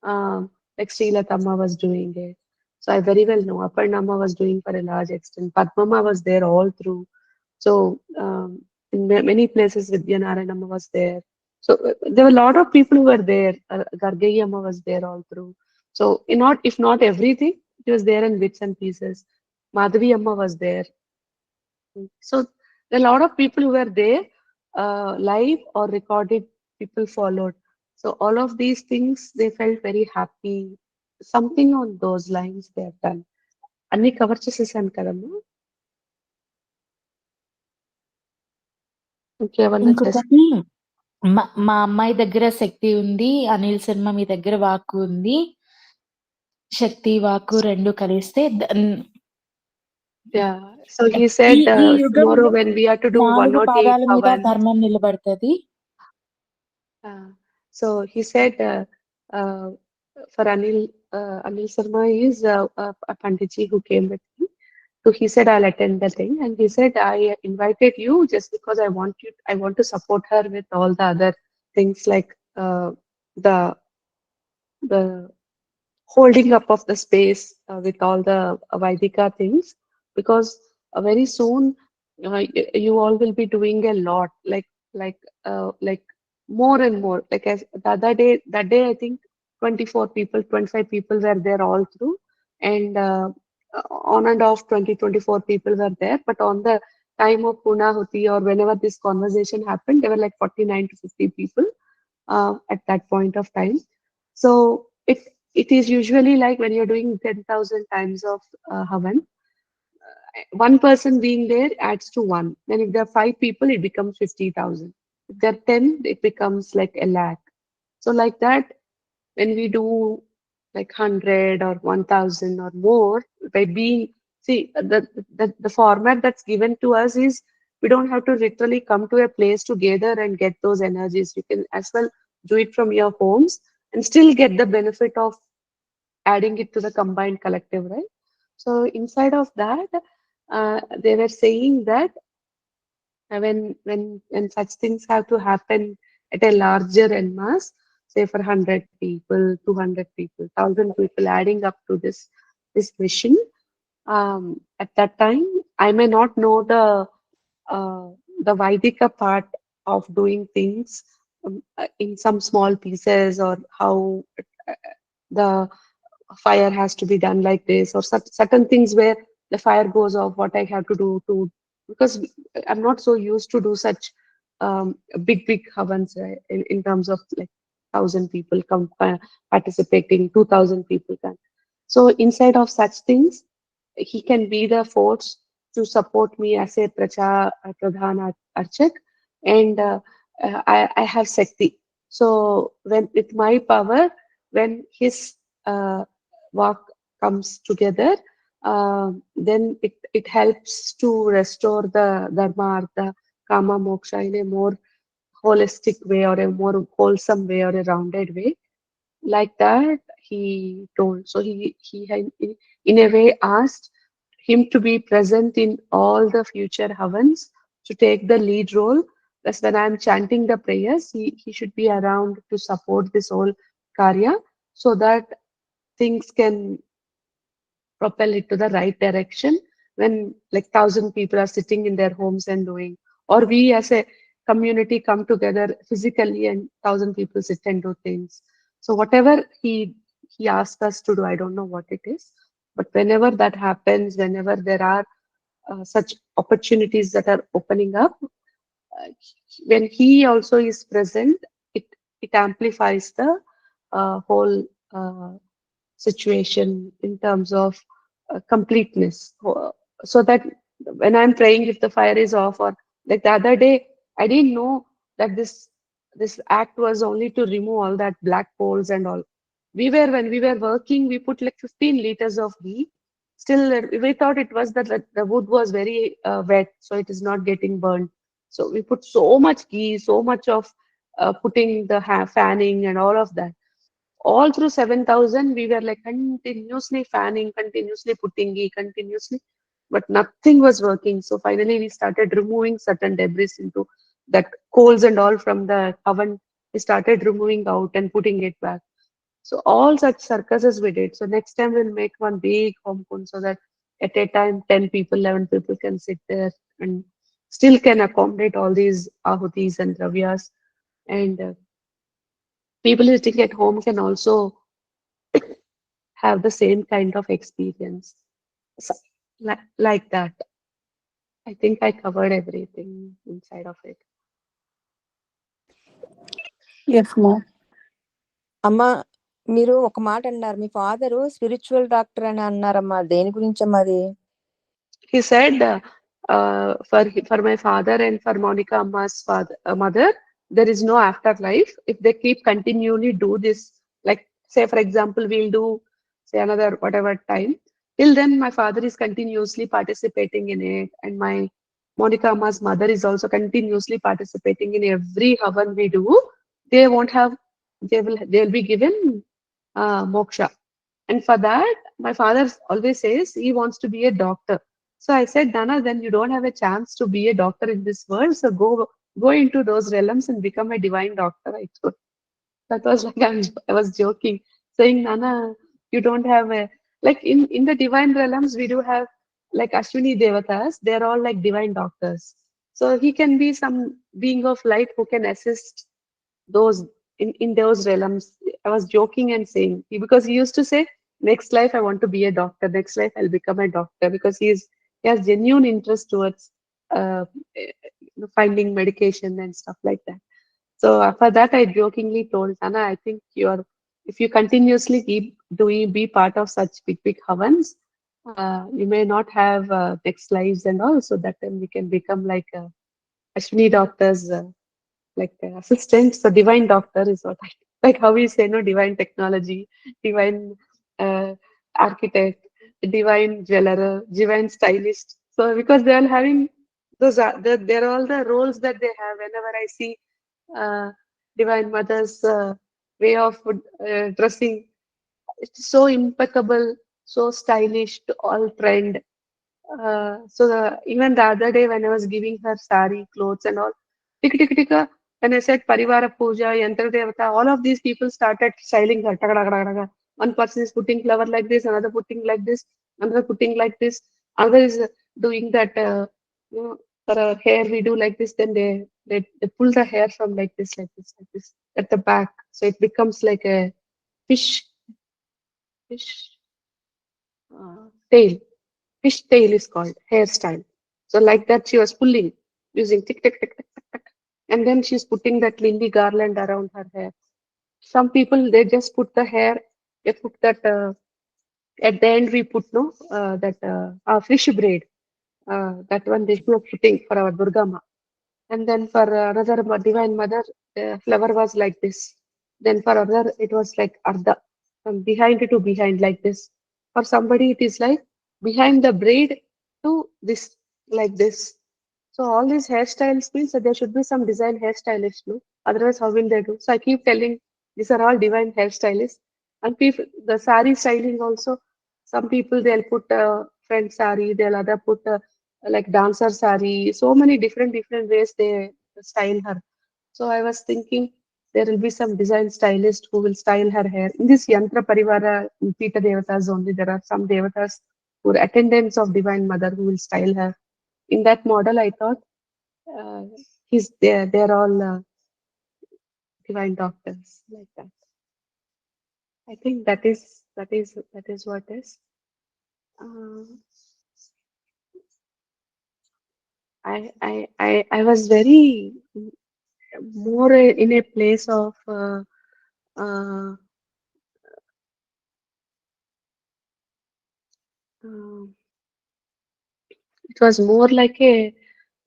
Like Srila Tamma was doing it. So I very well know. Aparnama was doing for a large extent. Padmama was there all through. So in many places, Vidyanaranama was there. So there were a lot of people who were there. Gargayi Amma was there all through. So not if not everything, it was there in bits and pieces. Madhavi Amma was there. So there are a lot of people who were there, live or recorded, people followed. So all of these things, they felt very happy. Something on those lines they have done. అన్ని cover చేసేసాను కదమ్మా. ఇంకేమన్నా చేస్తా? ఇంకొకటి మా అమ్మాయి దగ్గర శక్తి ఉంది. అనిల్ శర్మ మీ దగ్గర వాక్కు ఉంది. శక్తి వాక్కు రెండు కలిస్తే Yeah. So he said ఈ tomorrow యుగంలో when we have to do 4 108 పాదాల మీద Pavan. ధర్మం నిలబడతది. So he said for Anil Sharma is a Panditji who came with him. So he said, I'll attend the thing. And he said, I invited you just because I want to support her with all the other things like the the holding up of the space with all the Vaidika things, because very soon you all will be doing a lot, like more and more. Like as the other day, that day I think 24 people, 25 people were there all through, and on and off 20, 24 people were there, but on the time of Punahuti or whenever this conversation happened, there were like 49 to 50 people at that point of time. So it is usually like when you're doing 10,000 times of Havan, one person being there adds to one. Then if there are five people, it becomes 50,000. If there are 10, it becomes like a lakh. So like that, when we do like 100 or 1,000 or more, by being, see, the format that's given to us is we don't have to literally come to a place to gather and get those energies. You can as well do it from your homes and still get the benefit of adding it to the combined collective, right? So inside of that, they were saying that when such things have to happen at a larger en mass, say for 100 people, 200 people, 1,000 people adding up to this mission, at that time, I may not know uh, the Vaidika part of doing things in some small pieces or how the fire has to be done like this or such certain things where the fire goes off, what I have to do to, because I'm not so used to do such big havans in terms of like 1,000 people participating, 2,000 people can. So inside of such things, he can be the force to support me as a Pradhan Archak, and I have Shakti. So when with my power, when his work comes together, then it helps to restore the Dharma, Artha, Kama, Moksha in a more holistic way or a more wholesome way or a rounded way. Like that, he told. So he had, in a way, asked him to be present in all the future havans, to take the lead role. Thus, when I'm chanting the prayers, he should be around to support this whole karya so that things can propel it to the right direction when like 1,000 people are sitting in their homes and doing, or we as a community come together physically and 1,000 people sit and do things. So whatever he asked us to do, I don't know what it is, but whenever that happens, whenever there are such opportunities that are opening up, uh, when he also is present, it it amplifies the whole situation in terms of completeness. So that when I'm praying, if the fire is off, or like the other day, I didn't know that this act was only to remove all that black poles and all. When we were working, we put like 15 liters of ghee. Still, we thought it was that the wood was very wet, so it is not getting burned. So we put so much ghee, so much of putting the fanning and all of that. All through 7,000, we were like continuously fanning, continuously putting ghee, continuously, but nothing was working. So finally, we started removing certain debris into that coals and all from the oven. We started removing out and putting it back. So all such circuses we did. So next time we'll make one big home kund so that at a time 10 people, 11 people can sit there and still can accommodate all these ahutis and dravyas. And people sitting at home can also have the same kind of experience. So, like that. I think I covered everything inside of it. Yes, ma. అమ్మ మీరు ఒక మాట అన్నారు, మీ father spiritual doctor అని అన్నారమ్మా, దేని గురించమ్మా అది? He said for my father and for Monica Amma's mother, there is no afterlife. If they keep continually do this, like say for example, we'll do say another whatever time. Till then, my father is continuously participating in it, and my Monica Amma's mother is also continuously participating in every havan we do. They won't have. They'll be given moksha. And for that, my father always says he wants to be a doctor. So I said, Nana, then you don't have a chance to be a doctor in this world. So go into those realms and become a divine doctor. I told. That was like I was joking, saying, Nana, you don't have a like in the divine realms we do have like Ashwini Devatas. They're all like divine doctors. So he can be some being of light who can assist those in those realms. I was joking and saying because he used to say next life I want to be a doctor. Next life I'll become a doctor, because he has genuine interest towards finding medication and stuff like that. So for that, I jokingly told Anna, I think if you continuously keep doing, be part of such big havans, you may not have next lives and all. So that time we can become like Ashwini doctors, like assistant. So divine doctor is what I like. How we say no, divine technology, divine uh, architect, divine jeweler, divine stylist. So because they are having they're all the roles that they have. Whenever I see uh, Divine Mother's way of dressing. It's so impeccable, so stylish, to all trend. Even the other day when I was giving her sari, clothes and all, tika tika tika, when I said Parivara Puja, Yantra Devata, all of these people started styling her. Taka, taka, taka, taka. One person is putting flower like this, another putting like this, another putting like this, another is doing that. You know, for our hair we do like this, then they pull the hair from like this, like this, like this at the back, so it becomes like a fish fish tail. Fish tail is called hairstyle. So like that, she was pulling using tick tick tick tick tick, tick. And then she's putting that lily garland around her hair. Some people they just put the hair. They put that at the end we put no that fish braid. That one they were putting for our Durga Ma. And then for another divine mother, the flower was like this. Then for other, it was like Ardha, from behind to behind like this. For somebody, it is like behind the braid to this, like this. So all these hairstyles means that there should be some design hairstylist, no? Otherwise, how will they do? So I keep telling these are all divine hairstylists. And people, the sari styling also. Some people they'll put a friend sari, they'll other put a like dancer sari. So many different ways they style her. So I was thinking there will be some design stylist who will style her hair. In this Yantra Parivara Pita Devatas only, there are some Devatas who are attendants of Divine Mother who will style her. In that model, I thought uh, they're all divine doctors like that. I think that is what is. Uh, I was very more in a place of uh, uh, it was more like a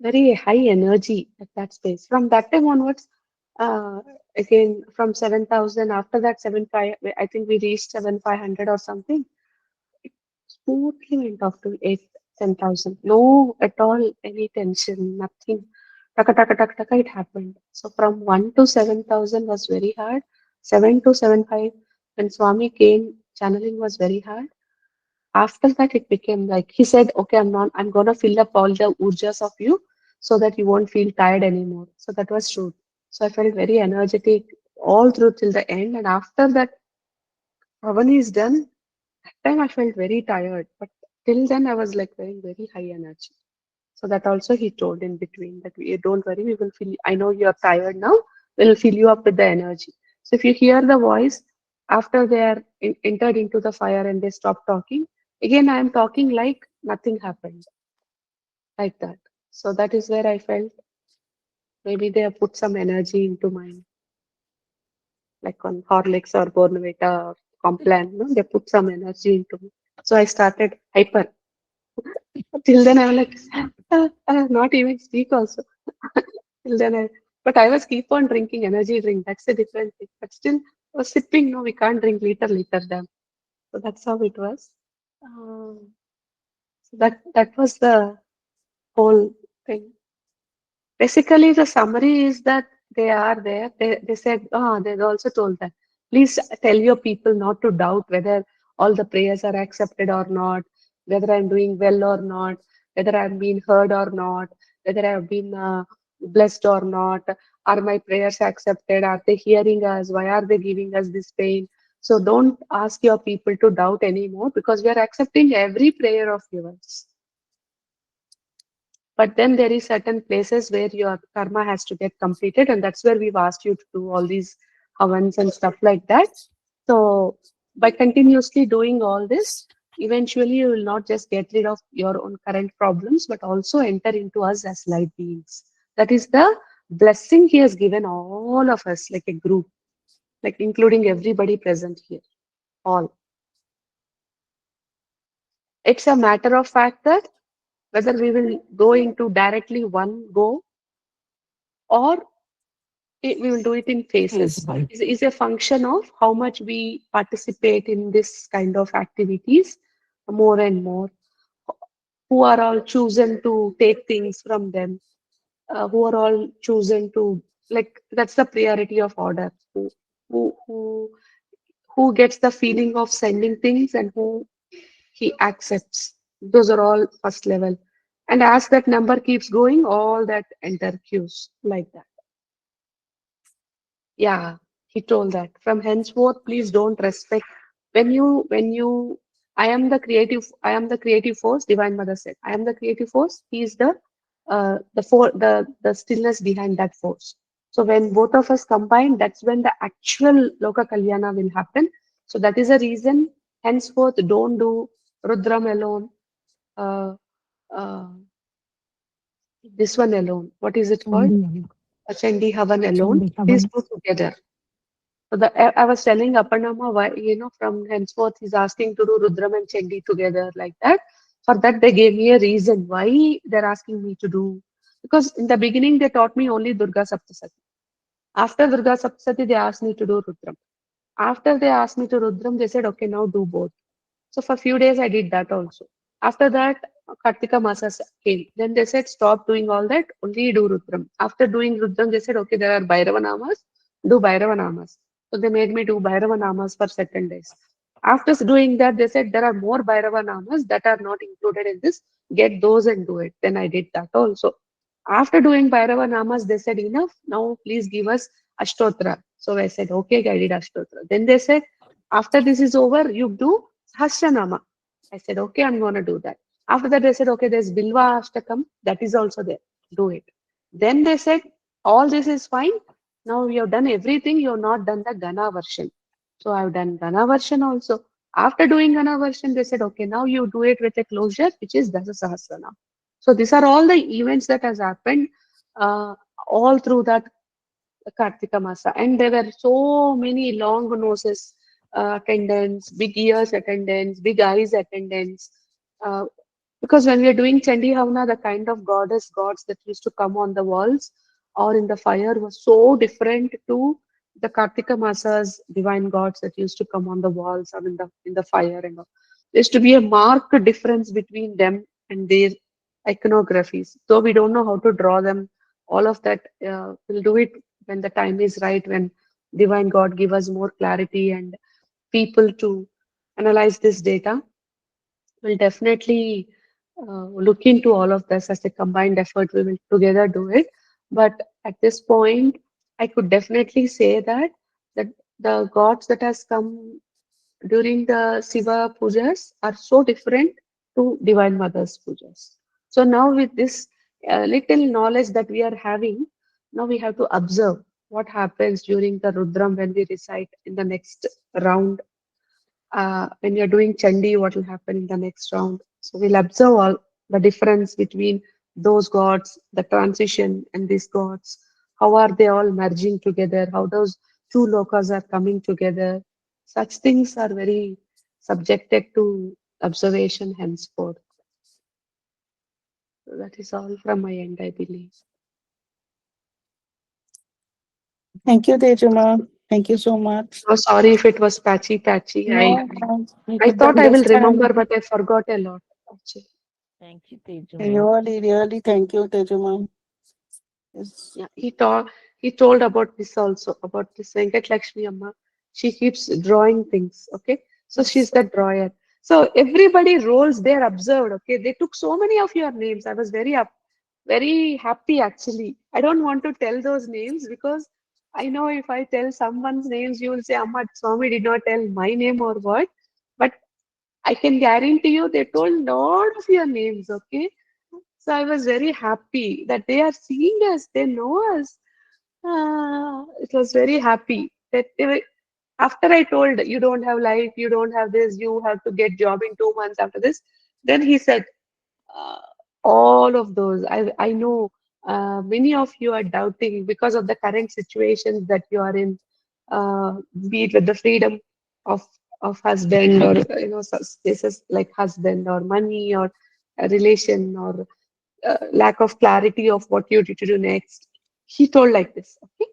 very high energy at that space. From that time onwards, uh, again from 7,000, after that 7,500, I think we reached 7,500 or something. It smoothly went off to 8, 10,000. No, at all, any tension, nothing. Taka, taka, taka, taka, it happened. So from 1 to 7,000 was very hard. 7 to 7,500, when Swami came, channeling was very hard. After that, it became like he said, okay, I'm gonna fill up all the urjas of you so that you won't feel tired anymore. So that was true. So I felt very energetic all through till the end. And after that, Pavan is done, that time I felt very tired. But till then, I was like very high energy. So that also he told in between that don't worry, we will fill. I know you are tired now. We'll fill you up with the energy. So if you hear the voice after they are entered into the fire and they stop talking, again I am talking like nothing happened, like that. So that is where I felt maybe they have put some energy into my like on Horlicks or Bournvita or Complan. No, they put some energy into me. So I started hyper. Till then I was like not even speak also. Till then but I was keep on drinking energy drink. That's a different thing. But still, I was sipping. No, we can't drink liter them. So that's how it was. So that was the whole thing. Basically, the summary is that they are there. They said, they also told that please tell your people not to doubt whether all the prayers are accepted or not, whether I'm doing well or not, whether I'm being heard or not, whether I've been blessed or not. Are my prayers accepted? Are they hearing us? Why are they giving us this pain? So don't ask your people to doubt anymore, because we are accepting every prayer of yours. But then there is certain places where your karma has to get completed, and that's where we've asked you to do all these havans and stuff like that. So by continuously doing all this, eventually you will not just get rid of your own current problems, but also enter into us as light beings. That is the blessing he has given all of us, like a group, like including everybody present here, all. It's a matter of fact that whether we will go into directly one go, or we will do it in phases. Is a function of how much we participate in this kind of activities more and more, who are all chosen to take things from them, who are all chosen to, like, that's the priority of order, who who who gets the feeling of sending things and who he accepts. Those are all first level. And as that number keeps going, all that enter queues like that. Yeah, he told that. From henceforth, please don't respect. When you I am the creative force, Divine Mother said. I am the creative force, he is the stillness behind that force. So when both of us combine, that's when the actual Loka Kalyana will happen. So that is a reason, henceforth, don't do Rudram alone. Uh, uh, this one alone. What is it called? Chandi Havan alone. These two together. So I was telling Aparnama why, from henceforth he's asking to do Rudram and Chandi together like that. For that, they gave me a reason why they're asking me to do. Because in the beginning, they taught me only Durga Saptasati. After Durga Saptasati, they asked me to do Rudram. After they asked me to Rudram, they said, okay, now do both. So for a few days, I did that also. After that, Kartika Masas came. Then they said, stop doing all that, only do Rudram. After doing Rudram, they said, okay, there are Bhairava Namas, do Bhairava Namas. So they made me do Bhairava Namas for certain days. After doing that, they said, there are more Bhairava Namas that are not included in this. Get those and do it. Then I did that also. After doing Bhairava Namas, they said, enough, now please give us Ashtotra. So I said, okay, I did Ashtotra. Then they said, after this is over, you do Sahasranama. I said, okay, I'm going to do that. After that, they said, okay, there's Bilva Ashtakam. That is also there. Do it. Then they said, all this is fine. Now you have done everything. You have not done the Gana version. So I've done Gana version also. After doing Gana version, they said, okay, now you do it with a closure, which is Dasa Sahasranam. So these are all the events that has happened all through that Kartika Masa. And there were so many long noses attendance, big ears attendance, big eyes attendance. Uh, because when we are doing Chandi Havana, the kind of gods that used to come on the walls or in the fire was so different to the Kartika Masa's divine gods that used to come on the walls or in the fire and all. There used to be a marked difference between them and their iconographies. Though we don't know how to draw them, all of that we'll do it when the time is right, when divine God give us more clarity and people to analyze this data. We'll definitely look into all of this as a combined effort. We will together do it. But at this point, I could definitely say that the gods that has come during the Shiva pujas are so different to Divine Mother's pujas. So now with this little knowledge that we are having, now we have to observe what happens during the Rudram when we recite in the next round. When you're doing Chandi, what will happen in the next round. So we'll observe all the difference between those gods, the transition and these gods. How are they all merging together? How those two lokas are coming together? Such things are very subjected to observation henceforth. So that is all from my end, I believe. Thank you, Tejuma. Thank you so much. So sorry if it was patchy. No, we I could thought I will remember, understand. but I forgot a lot. Actually. Thank you, Tejuma. Really, really, thank you, Tejuma. Yes. Yeah, he told about this also, about this Venkat Lakshmi Amma. She keeps drawing things, okay? So she's the drawer. So everybody roles there observed, okay? They took so many of your names. I was very happy actually. I don't want to tell those names because I know if I tell someone's names, you will say, Amma, Swami did not tell my name or what. But I can guarantee you they told lot of your names, okay? So I was very happy that they are seeing us, they know us. It was very happy that After I told you don't have life, you don't have this, you have to get job in 2 months after this, then he said, uh, all of those. I know many of you are doubting because of the current situations that you are in, be it with the freedom of husband or such cases like husband or money or a relation or lack of clarity of what you need to do next. He told like this, okay?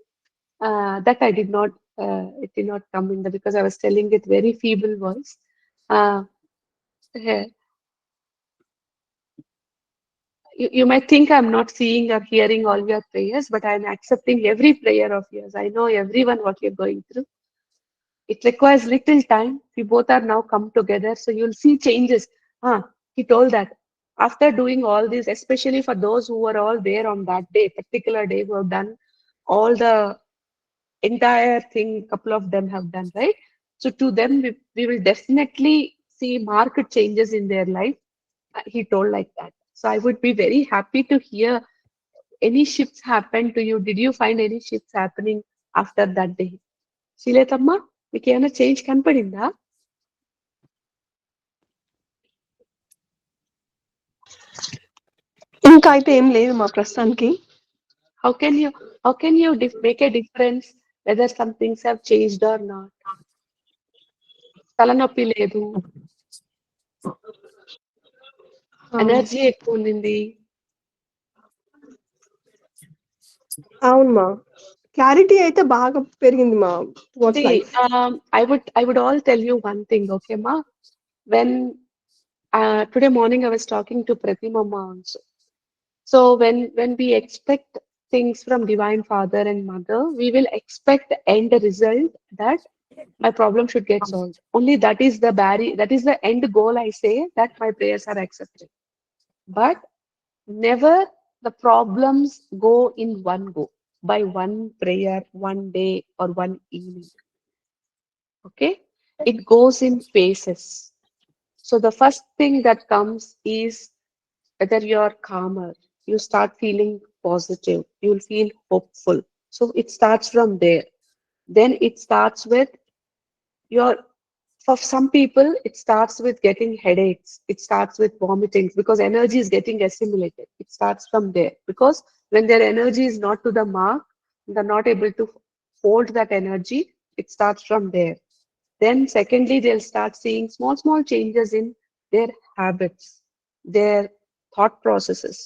That I did not, it did not come in the because I was telling it very feeble voice. Uh, eh, you might think I'm not seeing or hearing all your prayers, but I'm accepting every prayer of yours. I know everyone what you're going through. It requires little time. We both are now come together, so you'll see changes. He told that after doing all this, especially for those who were all there on that day, particular day, who have done all the entire thing, couple of them have done, right? So to them, we will definitely see marked changes in their life. He told like that. So I would be very happy to hear any shifts happen to you. Did you find any shifts happening after that day? Shilethamma, మీకు ఏమైనా change కనపడిందా? ఇంకా అయితే ఏం లేదు మా ప్రస్తుతానికి. How can you make a difference whether some things have changed or not? తలనొప్పి లేదు, ఎనర్జీ ఎక్కువ ఉంది. అవును మా, క్లారిటీ అయితే బాగా పెరిగింది మా. See, I would all tell you one thing, okay, ma? When today morning I was talking to Pratimamma also. So when we expect things from Divine Father and Mother, we will expect the end result that my problem should get solved. Only that is the barrier, that is the end goal. I say that my prayers are accepted. But never the problems go in one go, by one prayer, one day, or one evening. Okay? It goes in phases. So the first thing that comes is whether you're calmer, you start feeling positive, you'll feel hopeful. So it starts from there. Then it starts with your, for some people, it starts with getting headaches, it starts with vomiting because energy is getting assimilated. It starts from there because when their energy is not to the mark, they're not able to hold that energy. It starts from there. Then, secondly, they'll start seeing small changes in their habits, their thought processes,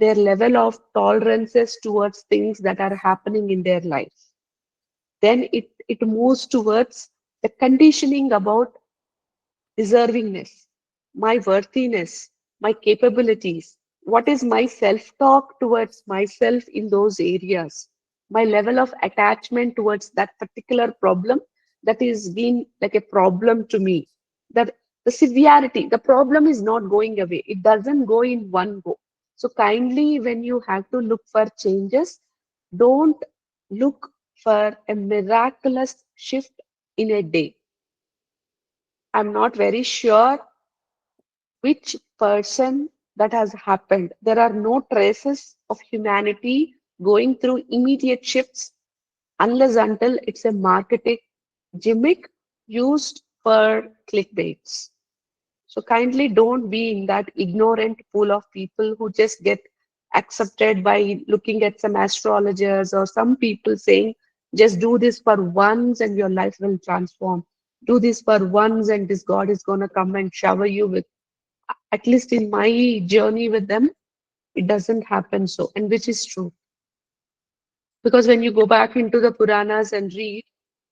their level of tolerances towards things that are happening in their life. Then it moves towards the conditioning about deservingness, my worthiness, my capabilities. What is my self talk towards myself in those areas? My level of attachment towards that particular problem that is being like a problem to me. That the severity, the problem is not going away. It doesn't go in one go. So kindly, when you have to look for changes, don't look for a miraculous shift in a day. I'm not very sure which person that has happened. There are no traces of humanity going through immediate shifts unless until it's a marketing gimmick used for clickbaits. So kindly don't be in that ignorant pool of people who just get accepted by looking at some astrologers or some people saying, just do this for once and your life will transform. Do this for once and this God is going to come and shower you with. At least in my journey with them, it doesn't happen so, and which is true. Because when you go back into the Puranas and read,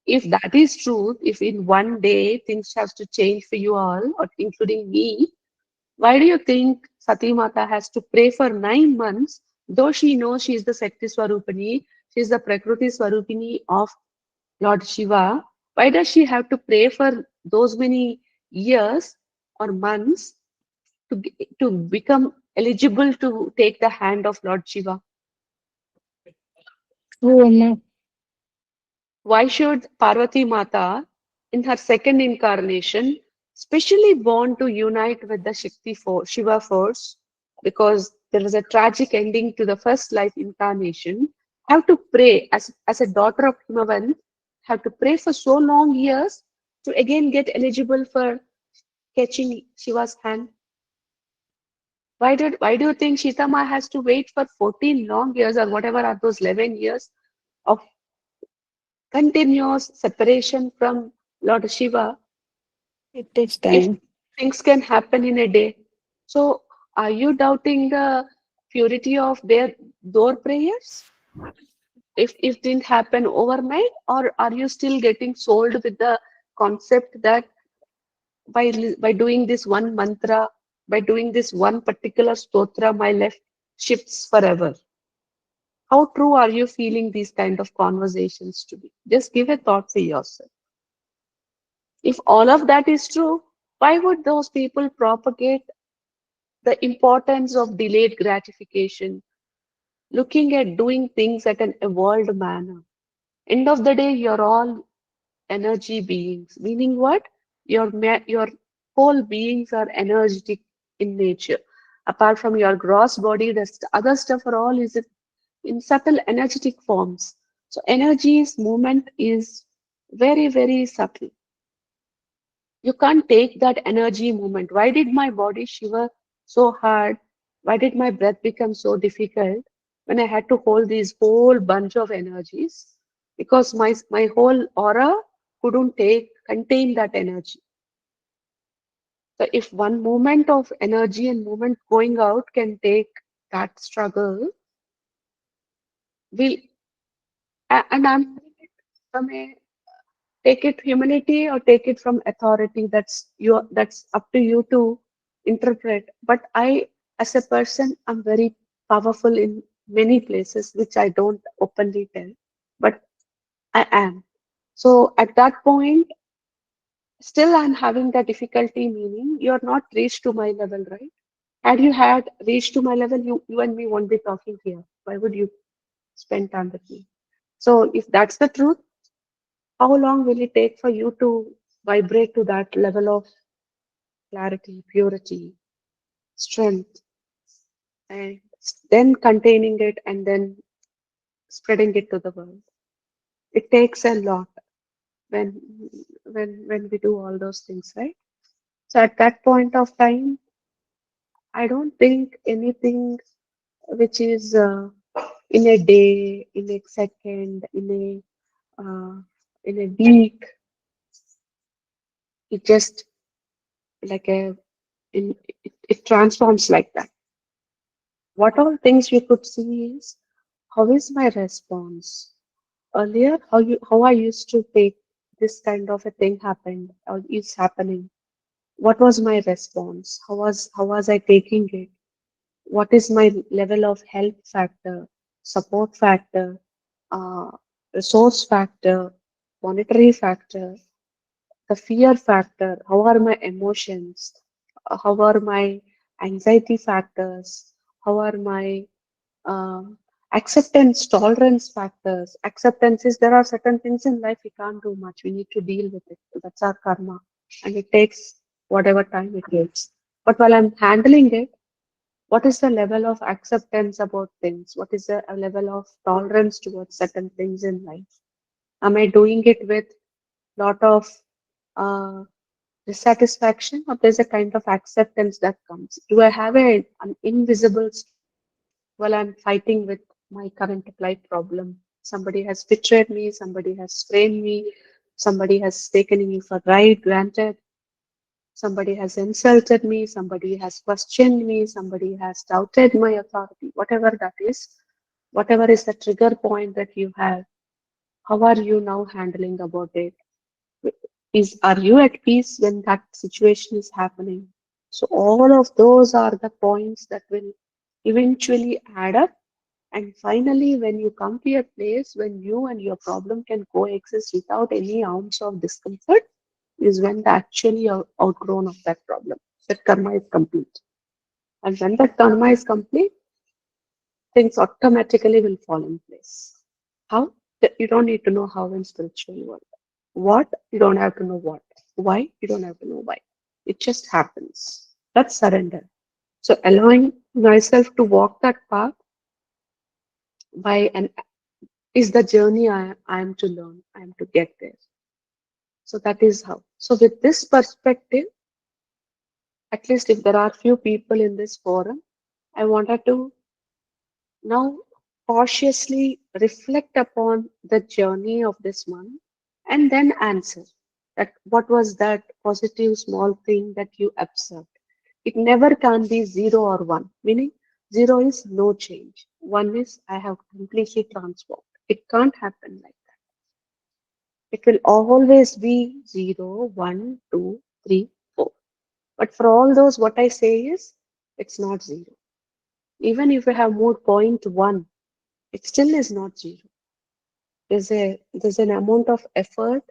if that is true, if in one day things have to change for you all, or including me, why do you think Sati Mata has to pray for 9 months, though she knows she is the Shakti Swarupini, she is the Prakriti Swarupini of Lord Shiva? Why does she have to pray for those many years or months to become eligible to take the hand of Lord Shiva? Why should Parvati Mata, in her second incarnation, specially born to unite with the Shakti force, Shiva force, because there was a tragic ending to the first life incarnation, have to pray as a daughter of Himavant, have to pray for so long years to again get eligible for catching Shiva's hand? Why do you think Shitama has to wait for 14 long years or whatever are those 11 years of continuous separation from Lord Shiva It takes if time. things can happen in a day? So are you doubting the purity of their prayers? If didn't happen overnight, or are you still getting sold with the concept that by doing this one mantra, by doing this one particular stotra, my life shifts forever? How true are you feeling these kind of conversations to be? Just give a thought for yourself. If all of that is true, why would those people propagate the importance of delayed gratification, looking at doing things at an evolved manner? End of the day, you're all energy beings, meaning what? Your whole beings are energetic in nature. Apart from your gross body, the other stuff are all is in subtle energetic forms. So energy's movement is very, very subtle. You can't take that energy movement. Why did my body shiver so hard? Why did my breath become so difficult when I had to hold these whole bunch of energies? Because my whole aura couldn't contain that energy. So if one moment of energy and movement going out can take that struggle, will and I'm saying it from a take it humility or take it from authority. That's up to you to interpret. But I, as a person, I'm very powerful in many places which I don't openly tell, but I am. So at that point, still I'm having that difficulty, meaning you're not reached to my level, right? Had you had reached to my level, you and me won't be talking here. Why would you spend time with me? So if that's the truth, how long will it take for you to vibrate to that level of clarity, purity, strength, and then containing it and then spreading it to the world? It takes a lot when when we do all those things, right? So at that point of time, I don't think anything which is in a day, in a second, in a week, it just like it transforms like that. What all things you could see is how is my response? Earlier, how I used to take this kind of a thing happened or is happening. What was my response? How was I taking it? What is my level of help factor, support factor, uh, resource factor, monetary factor, the fear factor? How are my emotions? How are my anxiety factors? How are my uh, acceptance, tolerance factors? Acceptance is there are certain things in life we can't do much. We need to deal with it. That's our karma, and it takes whatever time it takes. But while I'm handling it, what is the level of acceptance about things? What is the level of tolerance towards certain things in life? Am I doing it with lot of uh, dissatisfaction, or there's a kind of acceptance that comes? Do I have an invisible while I'm fighting with my current life problem? Somebody has betrayed me, somebody has framed me, somebody has taken me for right granted, somebody has insulted me, somebody has questioned me, somebody has doubted my authority, whatever that is, whatever is the trigger point that you have, how are you now handling about it? Are you at peace when that situation is happening? So all of those are the points that will eventually add up. And finally, when you come to a place when you and your problem can coexist without any ounce of discomfort, is when the actually outgrown of that problem. That karma is complete. And when that karma is complete, things automatically will fall in place. How? You don't need to know how in spiritual world. What? You don't have to know what. Why? You don't have to know why. It just happens. That's surrender. So allowing myself to walk that path by an is the journey I am to learn, I am to get there. So that is how. So with this perspective, at least if there are few people in this forum, I wanted to now cautiously reflect upon the journey of this month and then answer that what was that positive small thing that you observed. It never can be 0 or 1, meaning 0 is no change, 1 is I have completely transformed. It can't happen like that. It will always be 0, 1, 2, 3, 4. But for all those, what I say is it's not 0. Even if you have moved point 1, it still is not 0. There's an amount of effort,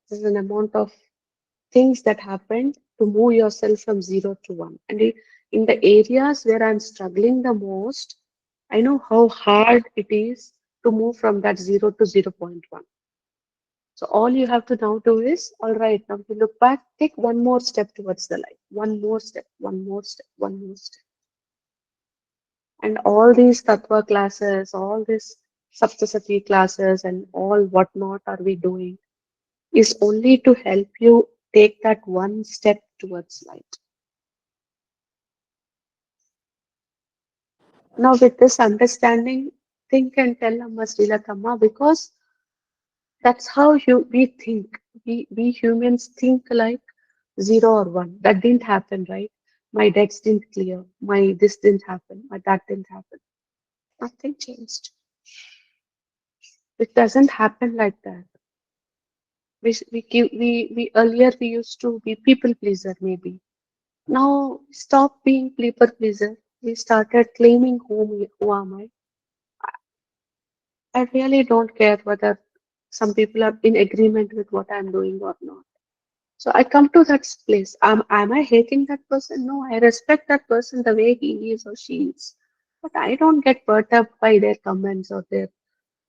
there's an amount of things that happen to move yourself from 0 to 1. And in the areas where I'm struggling the most, I know how hard it is to move from that 0 to 0.1. So all you have to now do is, all right, now you look back, take one more step towards the light, one more step, one more step, one more step. And all these tattva classes, all these saptasati classes and all whatnot are we doing is only to help you take that one step towards light. Now with this understanding, think and tell Amma Srilatama, because that's how we think. We humans think like 0 or 1. That didn't happen, right? My debts didn't clear. My this didn't happen. My that didn't happen. Nothing changed. It doesn't happen like that. We earlier we used to be people pleaser maybe. Now stop being people pleaser. We started claiming who am I. I really don't care whether some people are in agreement with what I'm doing or not. So I come to that place. Am I hating that person? No, I respect that person the way he is or she is. But I don't get perturbed by their comments or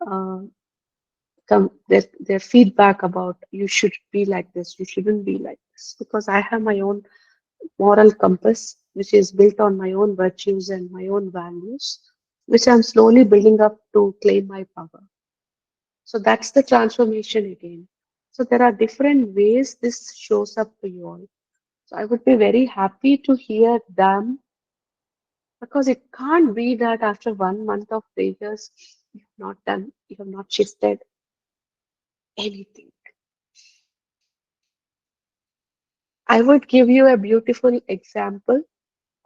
uh, their feedback about you should be like this, you shouldn't be like this. Because I have my own moral compass, which is built on my own virtues and my own values, which I'm slowly building up to claim my power. So that's the transformation again. So there are different ways this shows up for you all. So I would be very happy to hear them, because it can't be that after 1 month of prayers, you have not done, you have not shifted anything. I would give you a beautiful example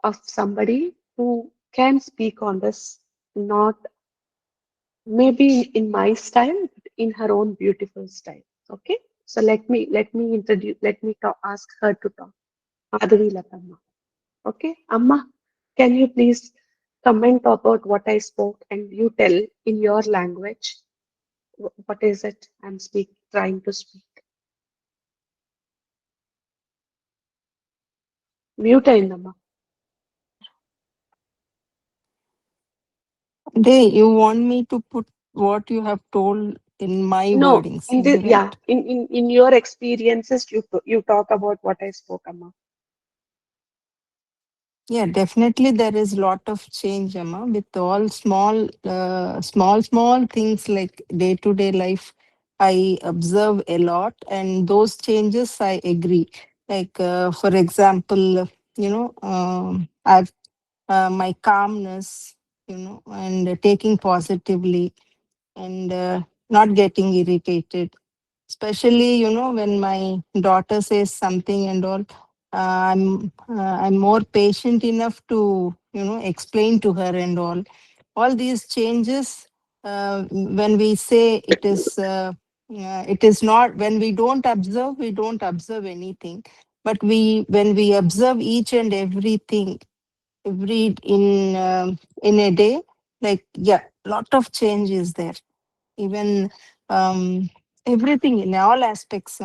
of somebody who can speak on this, not maybe in my style, but in her own beautiful style. Okay. So let me introduce, let me talk, ask her to talk. Madhavi Latamma. Okay, Amma, can you please comment about what I spoke and you tell in your language what is it I'm trying to speak. Mute Amma. You want me to put what you have told in my No, wordings, in is the it yeah, right? in your experiences, you talk about what I spoke, Amma. Yeah, definitely there is lot of change, Amma, with all small things like day-to-day life. I observe a lot, and those changes I agree. Like, for example, I've my calmness, and taking positively, and not getting irritated, especially when my daughter says something and all. I'm more patient enough to explain to her and all these changes. When we say it is not, when we don't observe anything, but when we observe each and everything, every in a day, like, yeah, lot of change is there. Even everything in all aspects,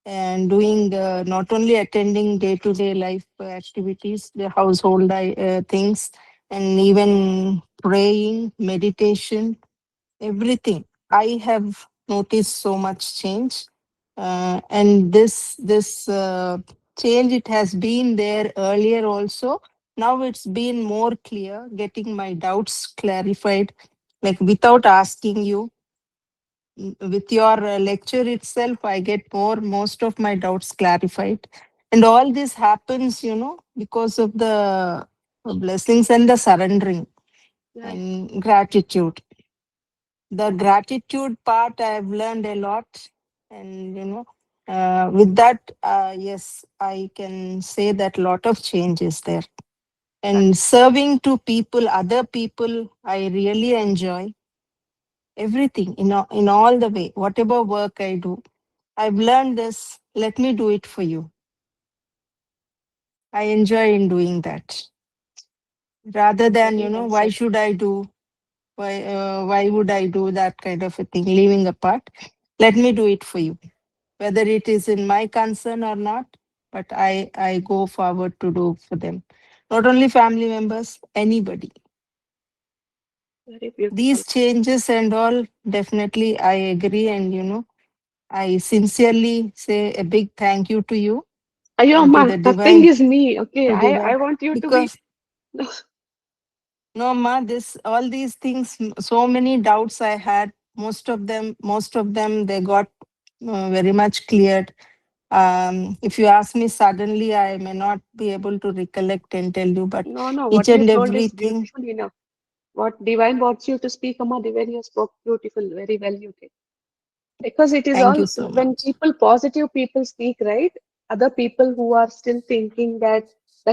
and doing, not only attending day-to-day life activities, the household things, and even praying, meditation, everything. I have noticed so much change, and this change, it has been there earlier also. Now it's been more clear, getting my doubts clarified, like without asking you. with your lecture itself, I get most of my doubts clarified. And all this happens, because of the blessings and the surrendering and gratitude. The gratitude part I've learned a lot. And, with that, yes, I can say that lot of change is there. And serving to people, other people, I really enjoy everything in all the way, whatever work I do. I've learned this. Let me do it for you. I enjoy in doing that. Rather than, Very well why said. should I do? Why would I do that kind of a thing? Leaving apart. Let me do it for you. Whether it is in my concern or not, but I go forward to do for them. Not only family members, anybody. Very beautiful. These changes and all, definitely I agree. And, I sincerely say a big thank you to you Ayo, and to Amma, the nothing divine, is me. Okay, I divine, want you to be. because no, ma, all these things, so many doubts I had. Most of them, they got very much cleared. If you ask me suddenly, I may not be able to recollect and tell you, but No, each what you and told is everything. beautiful enough. What divine wants you to speak, Amma, divine you spoke beautiful, very well you did. Because it is Thank all you so when much. positive people speak, right? Other people who are still thinking that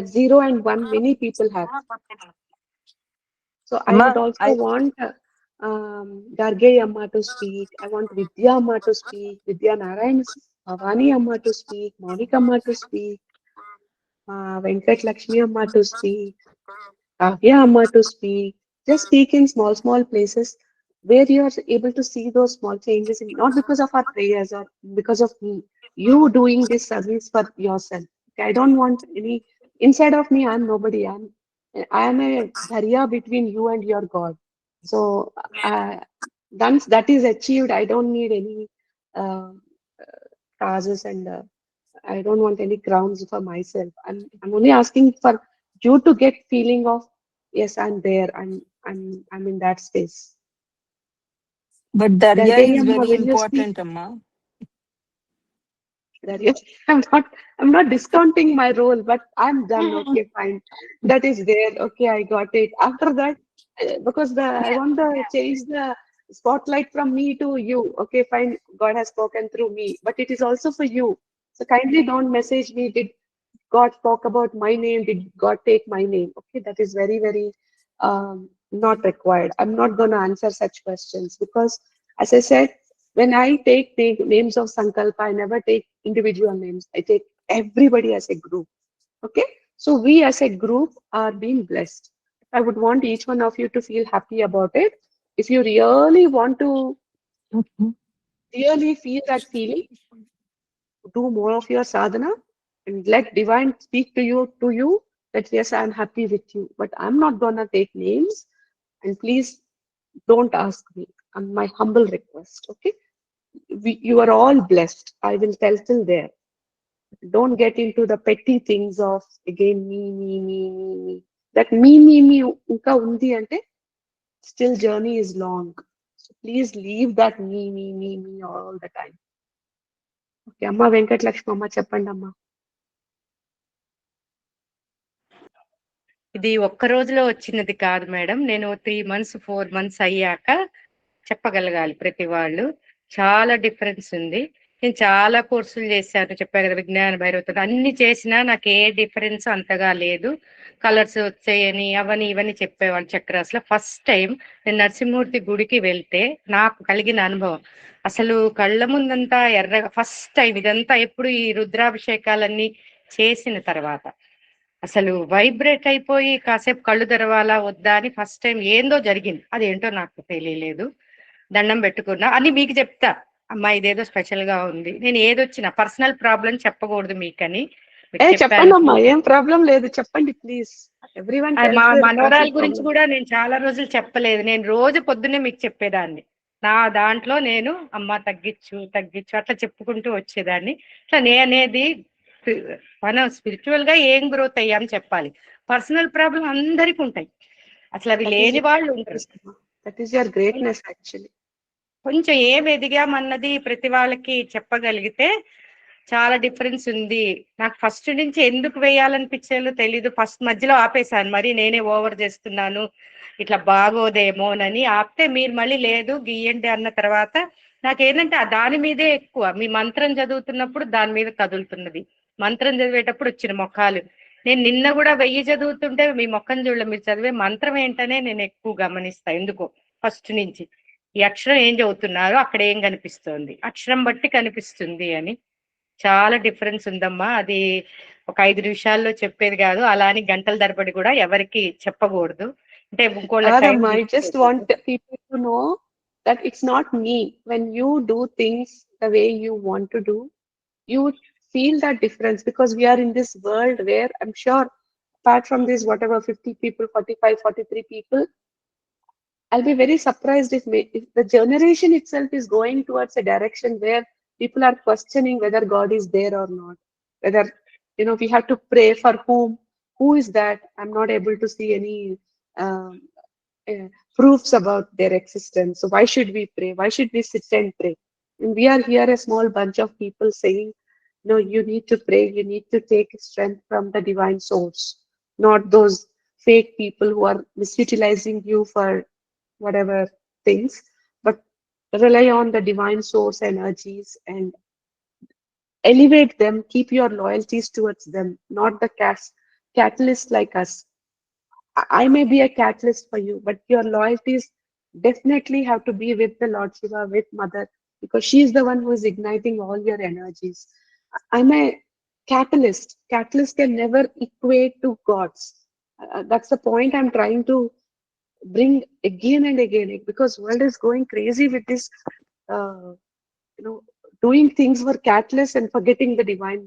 zero and one, many people have. So I would Ma, also want Garge Amma to speak. I want Vidya Amma to speak, Vidya Narayan, Bhavani Amma to speak, Monica Amma to speak, Venkat Lakshmi Amma to speak. Kavya Amma to speak. Just speak in small, small places where you are able to see those small changes, not because of our prayers or because of me. You doing this service for yourself. Okay, I don't want any inside of me. I'm nobody. I am a barrier between you and your God. So once that is achieved, I don't need any uh, causes and I don't want any crowns for myself. I'm only asking for you to get feeling of yes, I'm there. I'm in that space. but Darya is Gargayamma, very when you speak, important, Amma. that is, I'm not discounting my role, but I'm done. Okay, fine. That is there. Okay, I got it. After that, because I want to change the spotlight from me to you. Okay, fine. God has spoken through me, but it is also for you. So kindly don't message me. Did God talk about my name? Did God take my name? Okay, that is very, very not required. I'm not going to answer such questions because, as I said, when I take names of Sankalpa, I never take individual names. I take everybody as a group. Okay, so we as a group are being blessed. I would want each one of you to feel happy about it. If you really want to Mhm. really feel that feeling, do more of your sadhana and let divine speak to you that yes, I'm happy with you, but I'm not gonna take names and please don't ask me. And my humble request, okay? You are all blessed. I will tell till there. Don't get into the petty things of again me. That me unka undi ante still journey is long. So please leave that me all the time. Okay, Amma Venkat Lakshmi Amma Cheppandi Amma. ఇది ఒక్క రోజులో వచ్చినది కాదు madam. నేను 3 months 4 months అయ్యాక చెప్పగలగాలి ప్రతి వాళ్ళు. చాలా డిఫరెన్స్ ఉంది. నేను చాలా కోర్సులు చేశాను, చెప్పా కదా, విజ్ఞాన భైరవతో అన్ని చేసినా నాకు ఏ డిఫరెన్స్ అంతగా లేదు. కలర్స్ వచ్చాయని అవని ఇవని చెప్పేవాళ్ళు చక్రాస్లో. ఫస్ట్ టైం నేను నరసింహమూర్తి గుడికి వెళ్తే నాకు కలిగిన అనుభవం అసలు కళ్ళ ముందంతా ఎర్రగా, ఫస్ట్ టైం ఇదంతా ఎప్పుడు ఈ రుద్రాభిషేకాలన్నీ చేసిన తర్వాత అసలు వైబ్రేట్ అయిపోయి కాసేపు కళ్ళు తెరవాలా వద్దా అని ఫస్ట్ టైం ఏందో జరిగింది. అదేంటో నాకు తెలియలేదు. దండం పెట్టుకున్నా అని మీకు చెప్తా. అమ్మా ఇదేదో స్పెషల్ గా ఉంది. నేను ఏదొచ్చినా పర్సనల్ ప్రాబ్లం చెప్పకూడదు మీకని మీకు చెప్పండి చెప్పాను. అమ్మా, ఏం ప్రాబ్లం లేదు, చెప్పండి ప్లీజ్. ఎవ్రీవన్ మా టెల్స్ దేర్ మనవరాల పర్సనల్ గురించి ప్రాబ్లమ్. కూడా నేను చాలా రోజులు చెప్పలేదు. నేను రోజు పొద్దున్నే మీకు చెప్పేదాన్ని. నా దాంట్లో నేను అమ్మ తగ్గించు అట్లా చెప్పుకుంటూ వచ్చేదాన్ని. ఇట్లా నేనేది మనం స్పిరిచువల్ గా ఏం గ్రోత్ అయ్యాం చెప్పాలి. పర్సనల్ ప్రాబ్లం అందరికి ఉంటాయి, అసలు అవి లేని వాళ్ళు ఉంటారు. That is your greatness actually. కొంచెం ఏం ఎదిగామన్నది ప్రతి వాళ్ళకి చెప్పగలిగితే చాలా డిఫరెన్స్ ఉంది. నాకు ఫస్ట్ నుంచి ఎందుకు వేయాలనిపించేదో తెలీదు. ఫస్ట్ మధ్యలో ఆపేశాను, మరి నేనే ఓవర్ చేస్తున్నాను, ఇట్లా బాగోదేమోనని ఆపితే మీరు మళ్ళీ లేదు గీయండి అన్న తర్వాత నాకేంటంటే దాని మీదే ఎక్కువ. మీ మంత్రం చదువుతున్నప్పుడు దాని మీద కదులుతున్నది, మంత్రం చదివేటప్పుడు వచ్చిన మొఖాలు. నేను నిన్న కూడా 1000 చదువుతుంటే మీ మొక్కం చూడలే, మీరు చదివే మంత్రం ఏంటనే నేను ఎక్కువ గమనిస్తా. ఎందుకో ఫస్ట్ నుంచి ఈ అక్షరం ఏం చదువుతున్నారో అక్కడ ఏం కనిపిస్తోంది, అక్షరం బట్టి కనిపిస్తుంది అని. చాలా డిఫరెన్స్ ఉందమ్మా. అది ఒక 5 నిమిషాల్లో చెప్పేది కాదు, అలా అని గంటల తరబడి కూడా ఎవరికి చెప్పకూడదు. అంటే ఇంకోళ్ళ time I just want people to know that it's not me. When you do things the way you want to do, you feel that difference, because we are in this world where I'm sure, apart from this, whatever 50 people, 45, 43 people, I'll be very surprised if the generation itself is going towards a direction where people are questioning whether God is there or not. Whether, we have to pray for whom? Who is that? I'm not able to see any um, proofs about their existence. So why should we pray? Why should we sit and pray? And we are here, a small bunch of people saying, no, you need to pray. You need to take strength from the divine source, not those fake people who are misutilizing you for whatever things, but rely on the divine source energies and elevate them. Keep your loyalties towards them, not the catalyst like us. I may be a catalyst for you, but your loyalties definitely have to be with the Lord Shiva, with Mother, because she is the one who is igniting all your energies. I'm a catalyst. Catalyst can never equate to gods. That's the point I'm trying to bring again and again, because world is going crazy with this, uh, doing things for catalyst and forgetting the divine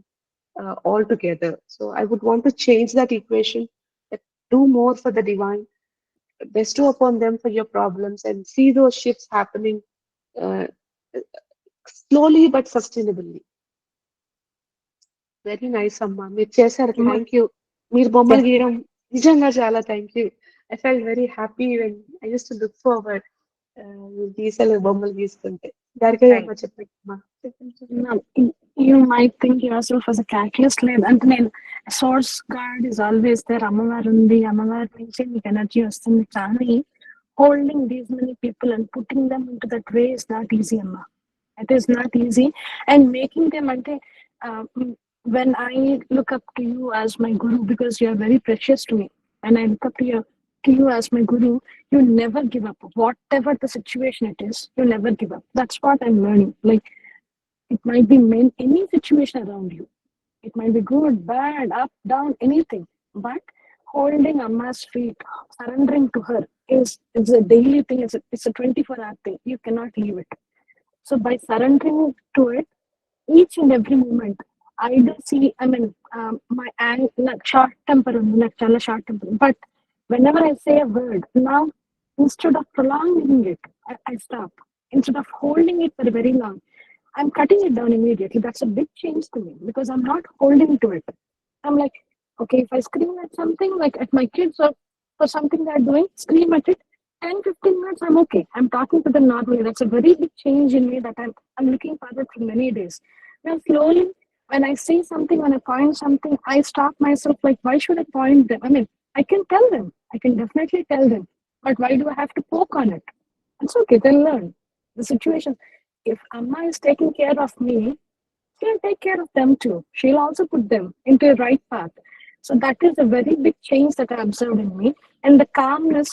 altogether. So I would want to change that equation. That do more for the divine, bestow upon them for your problems, and see those shifts happening uh, slowly but sustainably. Very nice, Amma. మీరు చేశారు. Thank you. మీరు బొమ్మలు గీయడం నిజంగా చాలా thank you. I felt very happy when I used to look forward గీసలు బొమ్మలు గీస్తుంటే. గారికి అమ్మ చెప్పండి అమ్మా. You might think yourself as a catalyst. అంటే నేను source God is always there. అమ్మవారు ఉంది, అమ్మవారి నుంచి మీకు ఎనర్జీ వస్తుంది. కానీ holding these many people and putting them into that way is not easy, Amma. It is not easy. And making them ante when I look up to you as my guru, because you are very precious to me, and I look up to you as my guru, you never give up. Whatever the situation it is, you never give up. That's what I'm learning. Like, it might be any situation around you. It might be good, bad, up, down, anything. But holding Amma's feet, surrendering to her is a daily thing. It's a 24-hour thing. You cannot leave it. So by surrendering to it, each and every moment, I do see, my short temper, short temper. But whenever I say a word, now, instead of prolonging it, I stop. Instead of holding it for very long, I'm cutting it down immediately. That's a big change to me, because I'm not holding to it. I'm like, okay, if I scream at something, like at my kids or for something they're doing, scream at it, 10, 15 minutes, I'm okay. I'm talking to them normally. That's a very big change in me that I'm looking forward for many days. Now, slowly, when I say something, when I point something, I stop myself, like, why should I point them? I mean, I can tell them. I can definitely tell them. But why do I have to poke on it? It's okay, they'll learn. The situation, if Amma is taking care of me, she'll take care of them too. She'll also put them into the right path. So that is a very big change that I observed in me. And the calmness,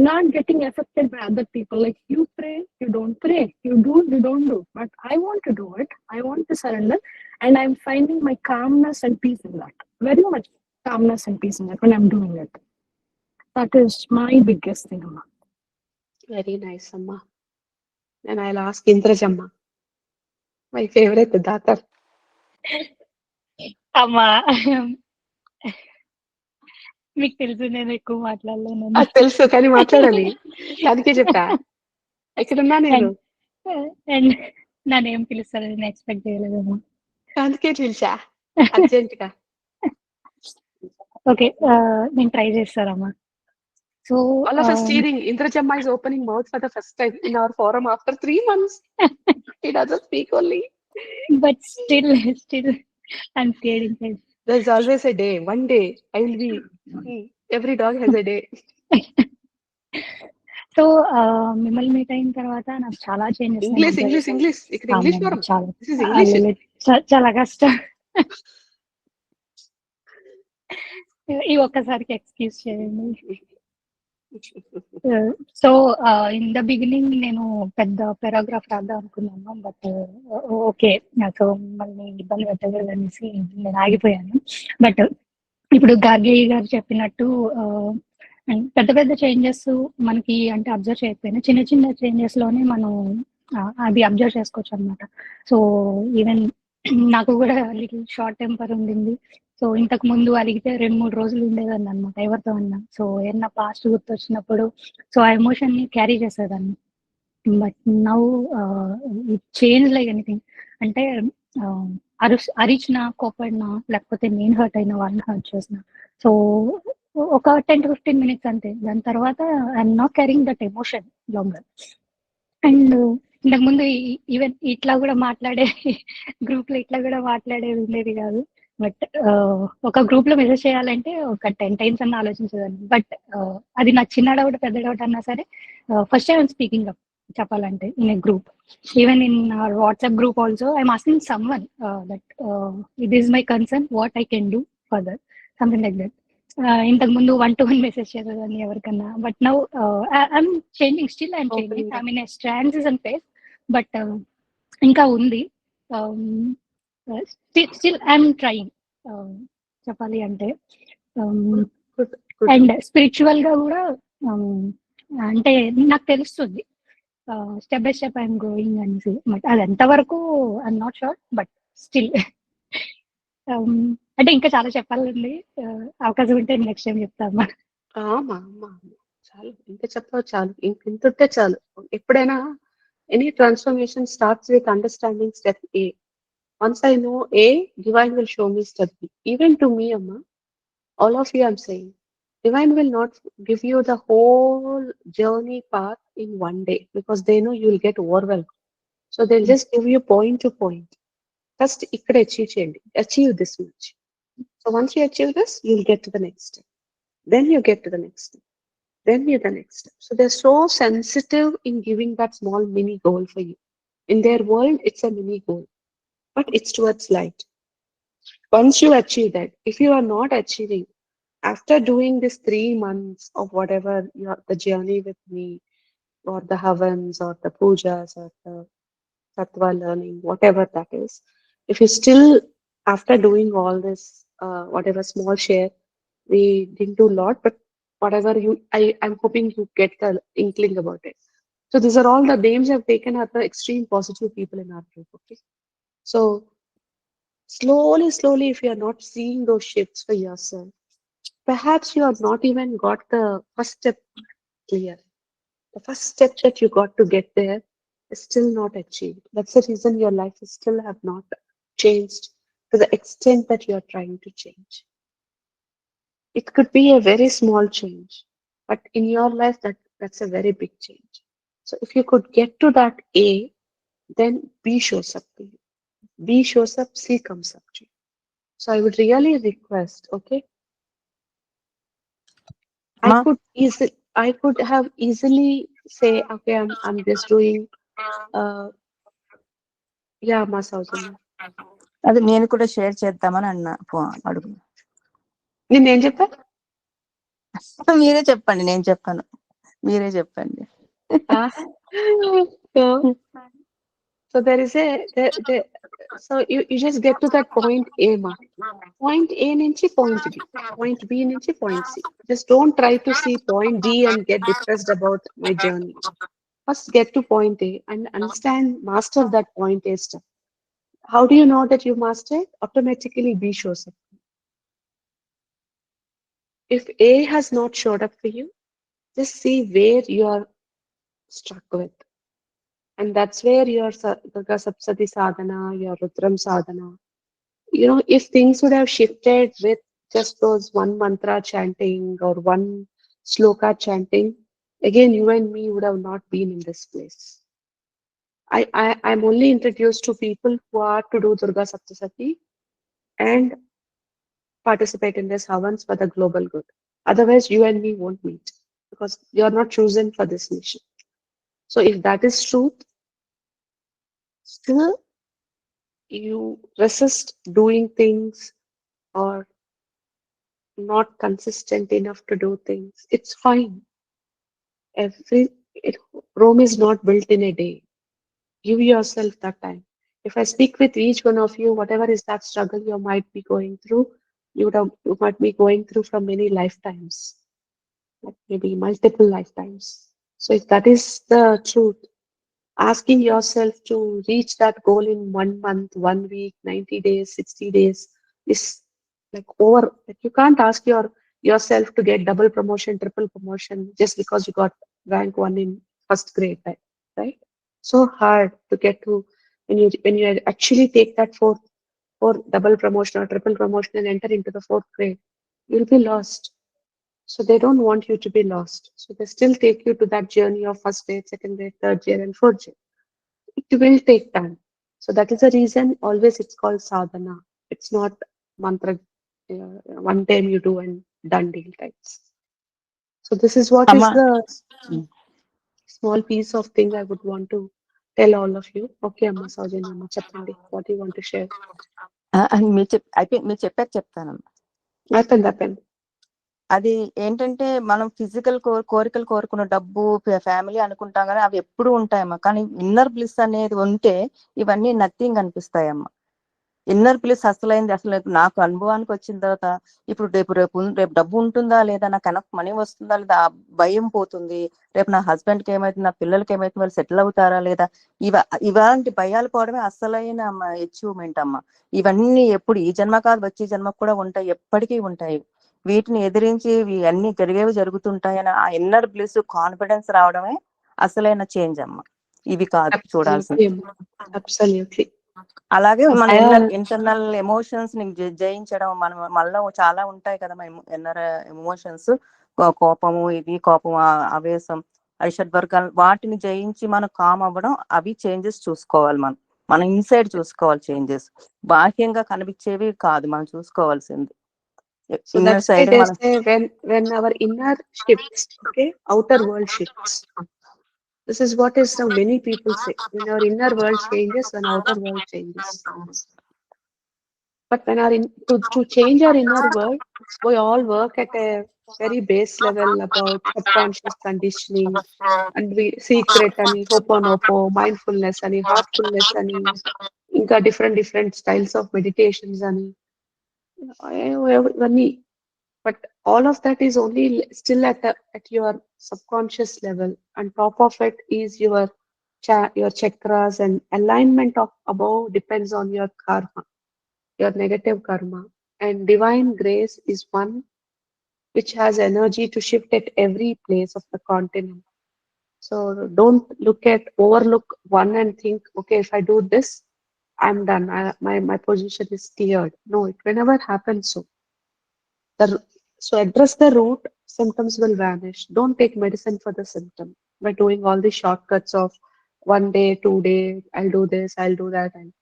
not getting affected by other people. Like, you pray, you don't pray. You do, you don't do. But I want to do it. I want to surrender. And I'm finding my calmness and peace in that. Very much calmness and peace in that when I'm doing it. That is my biggest thing, Amma. Very nice, Amma. And I'll ask Indrajamma, my favorite daughter. అమ్మా, మీకు తెలుసు నేను ఎక్కువ మాట్లాడలేను. తెలుసు, కానీ మాట్లాడాలి. దానికే చెప్పా. ఎక్కడున్నా నేను. నన్ను ఏం పిలుస్తారని నేను ఎక్స్పెక్ట్ చేయలేదమ్మా. అందుకే పిలిచా అర్జెంట్ గా. ఓకే, నేను ట్రై చేస్తారమ్మా. So All of us cheering. Indrajamma is opening mouth for the first time in our forum after 3 months. He doesn't speak only. but still I'm scared inside. There's always a day. One day I will be. Every dog has a day. So మిమ్మల్ని meet అయిన తర్వాత నాకు చాలా changes English. ఇక్కడ English forum. చాలా This is English. చాలా కష్టం. ఈ ఒక్కసారికి ఎక్స్క్యూజ్ చేయండి. సో ఇన్ ద బిగినింగ్ నేను పెద్ద పారాగ్రాఫ్ రాద్దాం అనుకున్నాను, బట్ ఓకే నాకు మళ్ళీ ఇబ్బంది పెట్టకూడదు అనేసి నేను ఆగిపోయాను. బట్ ఇప్పుడు గార్గేయ గారు చెప్పినట్టు పెద్ద పెద్ద చేంజెస్ మనకి అంటే అబ్జర్వ్ చేయకపోయినా చిన్న చిన్న చేంజెస్ లోనే మనం అది అబ్జర్వ్ చేసుకోవచ్చు అనమాట. సో ఈవెన్ నాకు కూడా లిటిల్ షార్ట్ టెంపర్ ఉండింది. సో ఇంతకు ముందు అడిగితే 2-3 రోజులు ఉండేదాన్ని అనమాట ఎవరితో అన్నా. సో ఏమన్నా పాస్ట్ గుర్తొచ్చినప్పుడు సో ఆ ఎమోషన్ ని క్యారీ చేసేదాన్ని. But now it change like anything. అంటే అరిచిన, కోపడినా, లేకపోతే నేను హర్ట్ అయినా, వాళ్ళని హర్ట్ చేసిన, సో ఒక 10-15 minutes అంతే. దాని తర్వాత I'm not carrying that emotion longer. And ఇంతకు ముందు ఈవెన్ ఇట్లా కూడా మాట్లాడే గ్రూప్ లో ఇట్లా కూడా మాట్లాడేది ఉండేది కాదు. బట్ ఒక గ్రూప్ లో మెసేజ్ చేయాలంటే ఒక 10 times అన్న ఆలోచించేదాన్ని. బట్ అది నా చిన్న డౌట్ పెద్ద డౌట్ అన్నా సరే ఫస్ట్ టైం స్పీకింగ్ అప్ చెప్పాలంటే in a group. Even in WhatsApp group also I'm asking some one that it is my concern, what I can do further, something like that. ఇంతకు ముందు 1-to-1 message చేసేదాన్ని ఎవరికన్నా. But now I'm changing, still I'm changing. I mean transition phase, but ఇంకా ఉంది. Still I'm trying చెప్పాలి అంటే. And spiritual గా కూడా అంటే నాకు తెలుస్తుంది step by step I'm growing అనేసి. బట్ అది ఎంతవరకు I'm not sure, but still అంటే ఇంకా చాలా చెప్పాలండి. అవకాశం ఉంటే నెక్స్ట్ టైం చెప్తామా? చాలు, ఇంకా చెప్పావు చాలు, ఇంతుంటే చాలు. ఎప్పుడైనా any transformation starts with understanding step A. Once I know A, divine will show me step B. Even to me, Amma, all of you I'm saying, divine will not give you the whole journey path in one day because they know you will get overwhelmed. So they'll just give you point to point. First, ikkada achieve this much. So once you achieve this, you'll get to the next step. Then you get to the next step. Then you the next step. So they're so sensitive in giving that small mini goal for you. In their world, it's a mini goal, but it's towards light. Once you achieve that, if you are not achieving, after doing this 3 months of whatever the journey with me, or the havans, or the pujas, or the sattva learning, whatever that is, if you still, after doing all this, whatever small share, we didn't do a lot, but whatever I'm hoping you get the inkling about it. So these are all the names I've taken are the extreme positive people in our group. Okay, so slowly, if you are not seeing those shifts for yourself, perhaps you have not even got the first step clear. The first step that you got to get there is still not achieved. That's the reason your life is still have not changed to the extent that you are trying to change. It could be a very small change, but in your life that's a very big change. So if you could get to that A, then B shows up to you. B shows up, C comes up to you. So I would really request, okay? I could have easily say, okay, I'm just doing, yeah, మా సౌజన్య. అది నేను కూడా share చేద్దామని అన్నా అడుగు. నేనేం చెప్పా? మీరే చెప్పండి, నేను చెప్పాను, మీరే చెప్పండి. So there is so you just get to that point A, ma. Point A నుంచి point B, point B నుంచి point C. Just don't try to see point D and get depressed about my journey. First get to point A and understand, master that point A stuff. How do you know that you mastered? Automatically B shows up. If A has not showed up for you, just see where you are struck with. And that's where your Durga Saptati sadhana, your Rudram sadhana, you know, if things would have shifted with just those one mantra chanting or one sloka chanting, again, you and me would have not been in this place. I'm only introduced to people who are to do Durga Saptasati and participate in this havans for the global good. Otherwise, you and me won't meet because you're not chosen for this mission. So if that is truth, still you resist doing things or not consistent enough to do things, it's fine. Every it, Rome is not built in a day. Give yourself that time. If I speak with each one of you, whatever is that struggle you might be going through, you might be going through for many lifetimes, like maybe multiple lifetimes. So if that is the truth, asking yourself to reach that goal in 1 month, 1 week, 90 days, 60 days is like over. Like you can't ask yourself to get double promotion, triple promotion just because you got rank one in first grade, right? So hard to get to when you actually take that fourth double promotion or triple promotion and enter into the fourth grade, you'll be lost. So they don't want you to be lost. So they still take you to that journey of first grade, second grade, third grade, and fourth grade. It will take time. So that is the reason always it's called sadhana. It's not mantra, one time you do and done deal types. So this is what is Amma, the small piece of thing I would want to tell all of you. Okay, Amma Saujanya, Amma Chappandi, what do you want to share? మీరు చెప్పాక చెప్తానమ్మా. Happened. అది ఏంటంటే మనం physical కోరికలు కోరుకున్న డబ్బు family అనుకుంటాం కానీ అవి ఎప్పుడు ఉంటాయమ్మా. కానీ ఇన్నర్ బ్లిస్ అనేది ఉంటే ఇవన్నీ నథింగ్ అనిపిస్తాయమ్మా. ఇన్నర్ బ్లిస్ అసలైంది అసలు నాకు అనుభవానికి వచ్చిన తర్వాత ఇప్పుడు రేపు డబ్బు ఉంటుందా లేదా, నాకు కనెక్ట్ మనీ వస్తుందా లేదా, ఆ భయం పోతుంది. రేపు నా హస్బెండ్ కి ఏమైతుంది, నా పిల్లలకి ఏమైతుంది, వాళ్ళు సెటిల్ అవుతారా లేదా, ఇలాంటి భయాలు పోవడమే అసలైన అచీవ్మెంట్ అమ్మ. ఇవన్నీ ఎప్పుడు ఈ జన్మ కాదు వచ్చే జన్మకు కూడా ఉంటాయి, ఎప్పటికీ ఉంటాయి. వీటిని ఎదిరించి అన్ని జరిగేవి జరుగుతుంటాయని ఆ ఇన్నర్ బ్లిస్ కాన్ఫిడెన్స్ రావడమే అసలైన చేంజ్ అమ్మ. ఇవి కాదు చూడాల్సింది. Absolutely. అలాగే మన ఇంటర్నల్ ఎమోషన్స్ ని జయించడం. మనం మనలో చాలా ఉంటాయి కదా ఇన్నర్ ఎమోషన్స్, కోపము, కోపం, ఆవేశం, అరిషడ్వర్గాలు, వాటిని జయించి మనం కామ్ అవ్వడం. అవి చేంజెస్ చూసుకోవాలి. మన ఇన్సైడ్ చూసుకోవాలి చేంజెస్. బాహ్యంగా కనిపించేవి కాదు మనం చూసుకోవాల్సింది. So that's why they say when our inner shifts, okay, outer world shifts. This is what is now many people say. When our inner world changes, when outer world changes. But when to change our inner world, we all work at a very base level about subconscious conditioning, and we secret and hoponopo, mindfulness and heartfulness and ఇంకా different styles of meditations and but all of that is only still at your subconscious level. And top of it is your chakras, and alignment of above depends on your karma, your negative karma. And divine grace is one which has energy to shift at every place of the continent. So don't overlook one and think, okay, if I do this, I'm done. My position is cleared. No, it will never happen. So address the root, symptoms will vanish. Don't take medicine for the symptom by doing all the shortcuts of 1 day, 2 day, I'll do this, I'll do that. And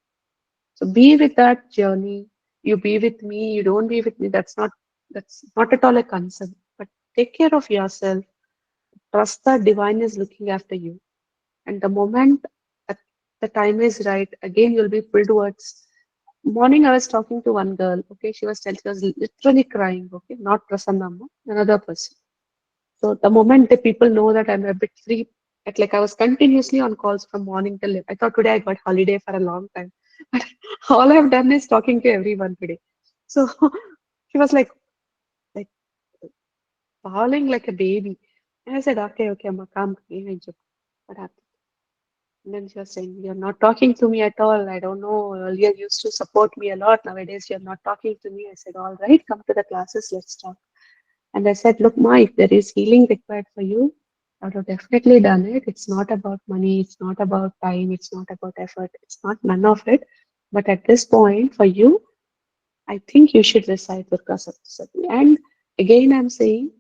so be with that journey. You be with me, you don't be with me. That's not at all a concern. But take care of yourself. Trust that divine is looking after you. And the moment that the time is right, again you'll be pulled towards. Morning, I was talking to one girl. Okay, she was literally crying. Okay, not Prasannamma, another person. So the moment the people know that I'm a bit free, like I was continuously on calls from morning till late. I thought today I got holiday for a long time, but all I've done is talking to everyone today. So she was like bawling like a baby, and I said, okay, Amma, calm. What happened? And then she was saying, you're not talking to me at all. I don't know. Earlier you used to support me a lot. Nowadays you're not talking to me. I said, all right, come to the classes, let's talk. And I said, look, Ma, if there is healing required for you, I would have definitely done it. It's not about money. It's not about time. It's not about effort. It's not none of it. But at this point, for you, I think you should recite Durga Saptasati. And again, I'm saying,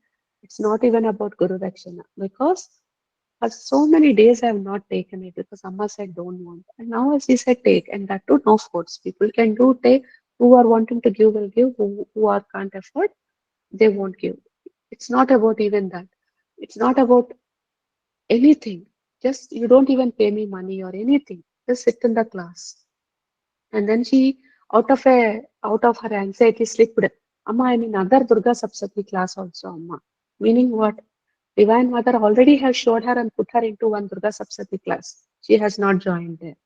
It's not even about Guru Dakshina because for so many days I have not taken it because Amma said don't want. And now she said take, and that too no force. People can do take. Who are wanting to give will give. Who are can't afford, they won't give. It's not about even that. It's not about anything. Just you don't even pay me money or anything. Just sit in the class. And then she, out of her anxiety, slipped. Amma, I'm in other Durga Saptami class also, Amma. Meaning what? Divine Mother already has showed her and put her into one Durga Saptami class. She has not joined there.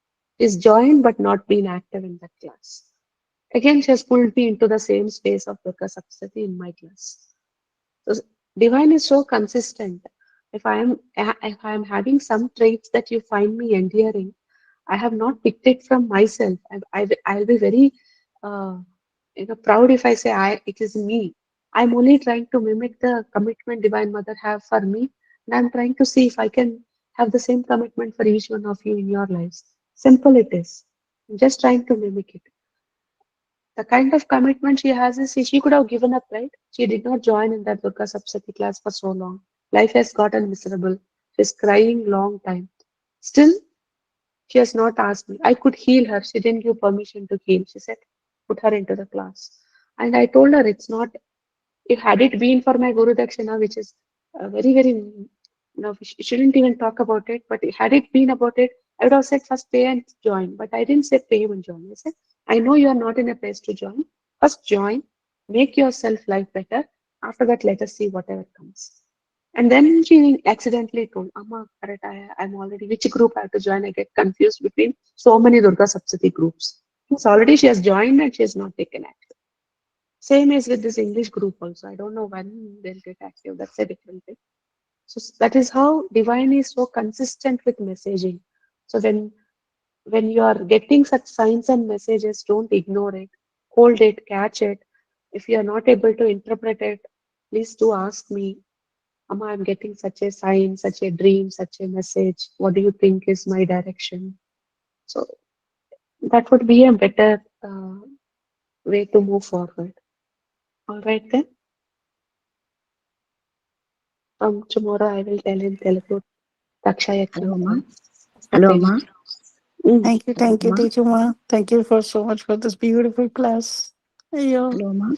She's joined but not been active in that class. Again, she has pulled me into the same space of Durga Saptami in my class. So Divine is so consistent. If I am having some traits that you find me endearing, I have not picked it from myself. I'll be very uh, proud if I say it is me. I'm only trying to mimic the commitment Divine Mother have for me, and I'm trying to see if I can have the same commitment for each one of you in your lives. Simple it is. I'm just trying to mimic it. The kind of commitment she has is she could have given up, right? She did not join in that Durga Saptami class for so long. Life has gotten miserable. She's crying long time. Still, she has not asked me. I could heal her. She didn't give permission to heal. She said, put her into the class. And I told her it's not, if had it been for my Guru Dakshina, which is very, very, we shouldn't even talk about it, but had it been about it, I would have said first pay and join. But I didn't say pay and join. I said, I know you are not in a place to join. First join, make yourself life better. After that, let us see whatever comes. And then she accidentally told, Amma, correct, I'm already, which group I have to join? I get confused between so many Durga Saptami groups. So already she has joined and she has not taken action. Same as with this English group also. I don't know when they'll get active. That's a different thing. So that is how Divine is so consistent with messaging. So when you are getting such signs and messages, don't ignore it. Hold it, catch it. If you are not able to interpret it, please do ask me. Amma, I'm getting such a sign, such a dream, such a message. What do you think is my direction? So that would be a better way to move forward. All right then. Tomorrow I will tell in Telugu. Hello అమ్మా Takshayakya. Hello అమ్మా Thank you, అమ్మా teacher Ma. Thank you for so much for this beautiful class. Ayyo. Hello అమ్మా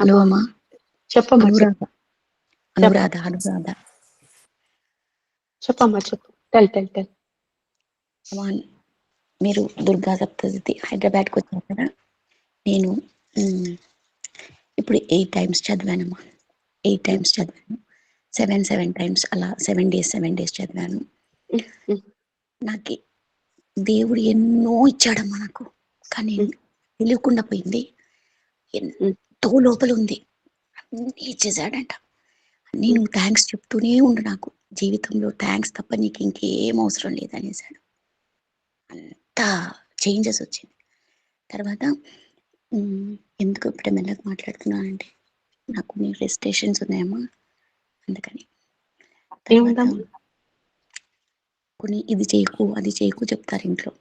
hello అమ్మా చెప్పమ్మా అనురాధ చెప్పు అనురాధ అనురాధ చెప్పమ్మా చెప్పు tell అమ్మా మీరు దుర్గా సప్తశతి హైదరాబాద్కి వచ్చారు కదా నేను ఇప్పుడు 8 times చదివానమ్మా 8 times చదివాను 7 times అలా 7 days చదివాను నాకు దేవుడు ఎన్నో ఇచ్చాడమ్మా నాకు కానీ తెలియకుండా పోయింది ఎంతో లోపల ఉంది అన్నీ ఇచ్చేసాడంట నేను థ్యాంక్స్ చెప్తూనే ఉండు నాకు జీవితంలో థ్యాంక్స్ తప్ప నీకు ఇంకేం అవసరం లేదనేసాడు అంత చేంజెస్ వచ్చింది తర్వాత ఎందుకు ఇప్పుడు మెల్లగా మాట్లాడుతున్నానంటే నాకు కొన్ని రెస్ట్రిక్షన్స్ ఉన్నాయమ్మా అందుకని తర్వాత కొన్ని ఇది చేయకు అది చేయకు చెప్తారు ఇంట్లో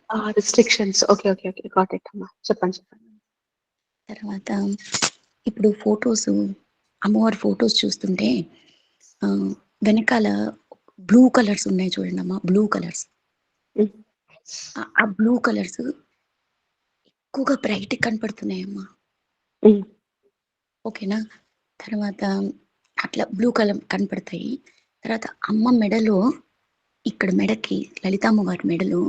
రిస్ట్రిక్షన్స్ ఓకే గాట్ ఇట్ అమ్మా చెప్పండి తర్వాత ఇప్పుడు ఫొటోస్ అమ్మవారి ఫొటోస్ చూస్తుంటే వెనకాల బ్లూ కలర్స్ ఉన్నాయి చూడండి అమ్మా బ్లూ కలర్స్ ఆ బ్లూ కలర్స్ ఎక్కువగా బ్రైట్ కనపడుతున్నాయమ్మా ఓకేనా తర్వాత అట్లా బ్లూ కలర్ కనపడతాయి తర్వాత అమ్మ మెడలో ఇక్కడ మెడకి లలితామ్మ గారి మెడలో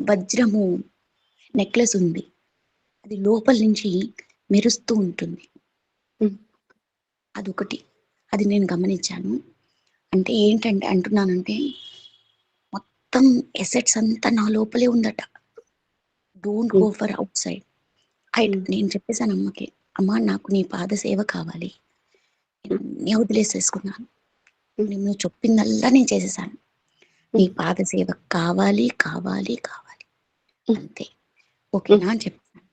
వజ్రము నెక్లెస్ ఉంది అది లోపల నుంచి మెరుస్తూ ఉంటుంది అదొకటి అది నేను గమనించాను అంటే ఏంటంటే అంటున్నానంటే మొత్తం ఎసెట్స్ అంతా నా లోపలే ఉందట don't go for out side నేను చెప్పేశాను అమ్మకి అమ్మ నాకు నీ పాద సేవ కావాలి నేను అన్నీ వదిలేసేసుకున్నాను నువ్వు చెప్పిందల్లా నేను చేసేసాను నీ పాద సేవ కావాలి కావాలి కావాలి అంతే ఓకేనా అని చెప్పాను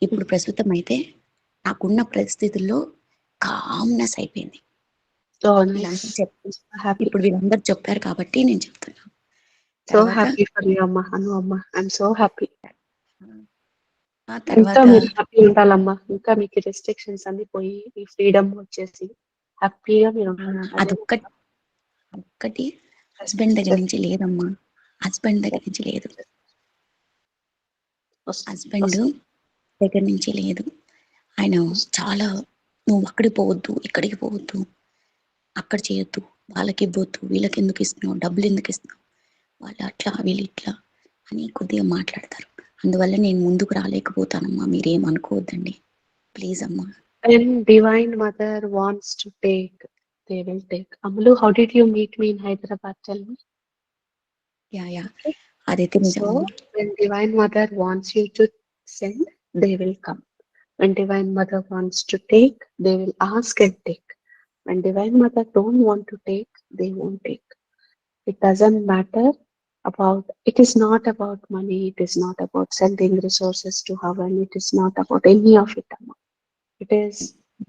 ఇప్పుడు ప్రస్తుతం అయితే నాకున్న పరిస్థితుల్లో కామ్నెస్ అయిపోయింది ఇప్పుడు వీళ్ళందరూ చెప్పారు కాబట్టి నేను చెప్తున్నాను సో హ్యాపీ ఫర్ యూ అమ్మా అమ్మ ఐఎమ్ సో హ్యాపీ తర్వాత ఇంకా మీరు హ్యాపీ ఉండాలమ్మా ఇంకా మీకు రెస్ట్రిక్షన్స్ అన్ని పోయి ఈ ఫ్రీడమ్ వచ్చేసి హ్యాపీగా మీరు ఉంటారు. అదే అదొక్కటి హస్బెండ్ దగ్గర నుంచి లేదమ్మా. హస్బెండ్ దగ్గర నుంచి లేదు. హస్బెండ్ దగ్గర నుంచి లేదు. ఆయన చాలా, నువ్వు అక్కడికి పోవద్దు, ఇక్కడికి పోవద్దు, అక్కడ చేయొద్దు, వాళ్ళకి ఇవ్వద్దు, వీళ్ళకి ఎందుకు ఇస్తున్నావు, డబ్బులు ఎందుకు ఇస్తున్నావు, వాళ్ళు అట్లా వీళ్ళు ఇట్లా అని కొద్దిగా మాట్లాడతారు. అందువల్ల నేను ముందుకు రాలేకపోతానమ్మా, మీరేం అనుకోవద్దండి ప్లీజ్ అమ్మా. When Divine Mother wants to take, they will take. Amalu, how did you meet me in Hyderabad? Tell me. Yeah అదైతే నిజం. So when Divine Mother wants you to send, they will come. When Divine Mother wants to take, they will ask and take. When Divine Mother don't want to take, they won't take. It doesn't matter about, it is not about money, it is not about sending resources to heaven, it is not about any of it, Amma. It is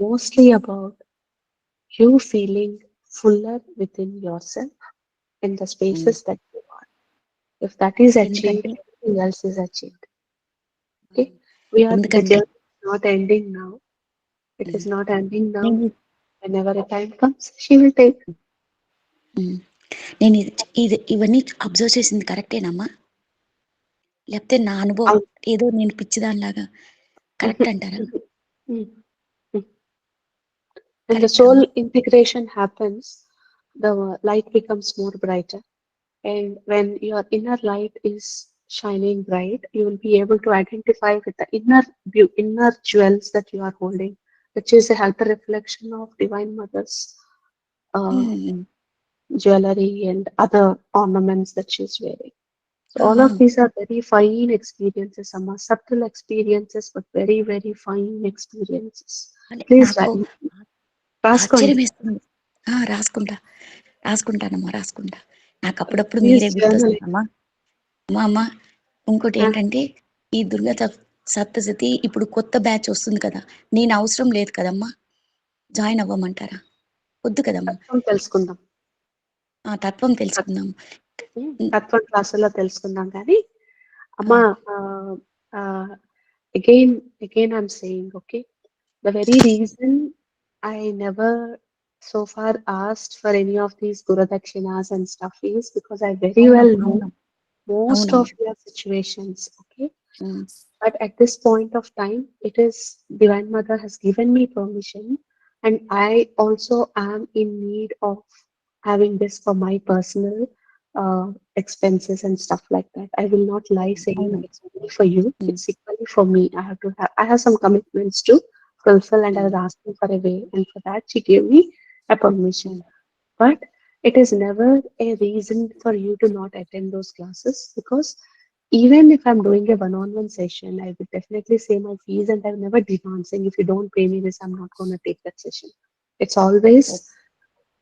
mostly about you feeling fuller within yourself in the spaces that you are. If that is achieved, ఎందుకంటే everything else is achieved. Okay? The ఎందుకంటే journey is not ending now. It is not ending now. Whenever a time comes, she will take. నేను ఇవన్నీ observe చేసింది కరెక్టేనమ్మా, లేకపోతే నా అనుభవం ఏదో నేను పిచ్చిదానిలాగా కరెక్ట్ అంటారా? When the soul integration happens, the light becomes more brighter. And when your inner light is shining bright, you will be able to identify with the inner jewels that you are holding, which is a healthy reflection of Divine Mother's jewelry and other ornaments that she's wearing. So all of these are very fine experiences, some are subtle experiences, but very, very fine experiences. Please రాసుకోండి. ఆశ్చర్యం వేస్తుంది. రాసుకుంటానమ్మా. నాకు అప్పుడప్పుడు మీరే గుర్తొస్తానమ్మా. అమ్మ ఇంకోటి ఏంటంటే, ఈ దుర్గా సప్తశతి ఇప్పుడు కొత్త బ్యాచ్ వస్తుంది కదా, నేను అవసరం లేదు కదమ్మా, జాయిన్ అవ్వమంటారా? వద్దు కదమ్మా. తెలుసుకుందాం, తత్వం తెలుసుకుందాం, తత్వం క్లాసుల్లో తెలుసుకుందాం. కానీ అమ్మా, again I'm saying, okay, the very reason I never so far asked for any of these Guru Dakshinas and stuff is because I very well know most of your situations, okay? But at this point of time, it is Divine Mother has given me permission, and I also am in need of having this for my personal expenses and stuff like that. I will not lie saying it's only for you. It's equally for me. I have some commitments to fulfill, and I was asking for a way, and for that she gave me a permission. But it is never a reason for you to not attend those classes, because even if I'm doing a one-on-one session, I would definitely say my fees, and I've never demand saying, if you don't pay me this, I'm not going to take that session. It's always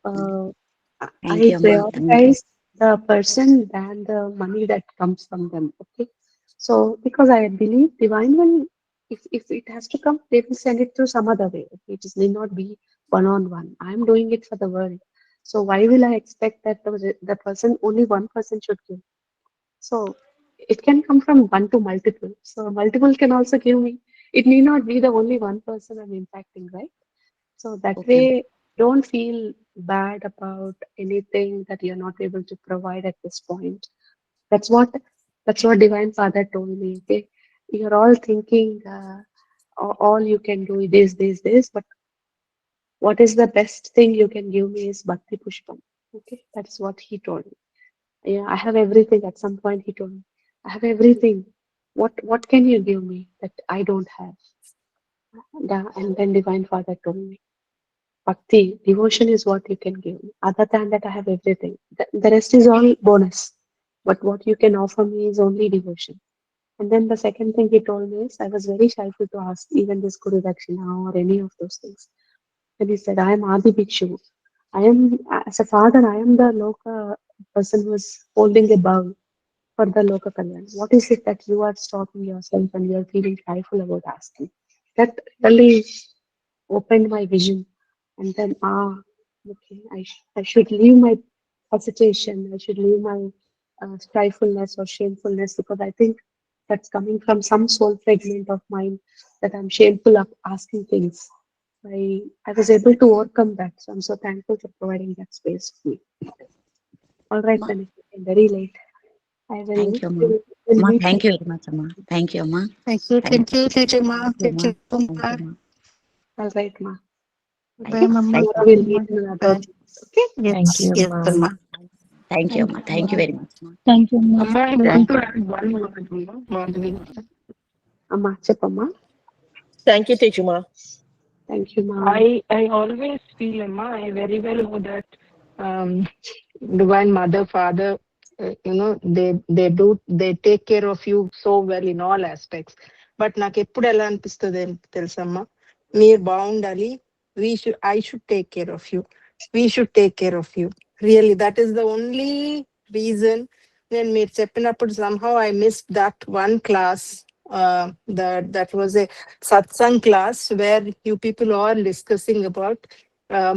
I prioritize the person than the money that comes from them. Okay, so because I believe Divine One, if it has to come, they will send it through some other way. Okay? It need not be one-on-one. I'm doing it for the world. So why will I expect that the person, only one person should give? So it can come from one to multiple. So multiple can also give me. It need not be the only one person I'm impacting, right? So that way, don't feel bad about anything that you're not able to provide at this point. That's what Divine Father told me. Okay, you're all thinking all you can do is this, but what is the best thing you can give me is Bhakti Pushpam. Okay, that's what he told me. Yeah, I have everything. At some point, he told me, I have everything. What can you give me that I don't have? And then Divine Father told me, Bhakti, devotion is what you can give me. Other than that, I have everything. The rest is all bonus. But what you can offer me is only devotion. And then the second thing he told me is, I was very shyful to ask even this Guru Dakshina or any of those things. And he said, I am Adi Bhikshu. I am, as a father, I am the Loka person who is holding a bowl for the Loka Kalyan. What is it that you are stopping yourself and you are feeling shyful about asking? That really opened my vision. And then, okay, I should leave my hesitation. I should leave my stifleness or shamefulness, because I think that's coming from some soul fragment of mine, that I'm shameful of asking things. I was able to overcome that. So I'm so thankful for providing that space for me. All right, Ma, then it's very late. I will. thank you, Amma. Will Amma, meet thank you. you very much, Amma. Thank you, Amma. Thank you, Thank Teja Ma. you, Amma. Thank you, Thank you, Kumar. Amma. All right, ma. Thank Bye, you. Mama. Thank Tomorrow you. we'll meet in another. Bye. Okay. Yes, yes, Amma. Thank you, Thank Amma. you, Thank you Amma. very much, Amma. Thank you, Amma. Amma, I want to add one more thing, Madhuri. Amma, Cheppama. Thank you, Tejuma. Thank you, ma. I always feel, Amma, I very well know that Divine Mother, Father, they take care of you so well in all aspects. But నాకు ఎప్పుడు ఎలా అనిపిస్తుంది తెలుసమ్మా, మీరు బాగుండాలి, I should take care of you, we should take care of you. Really, that is the only reason. నేను మీరు చెప్పినప్పుడు somehow I missed that one class. That was a satsang class where you people are discussing about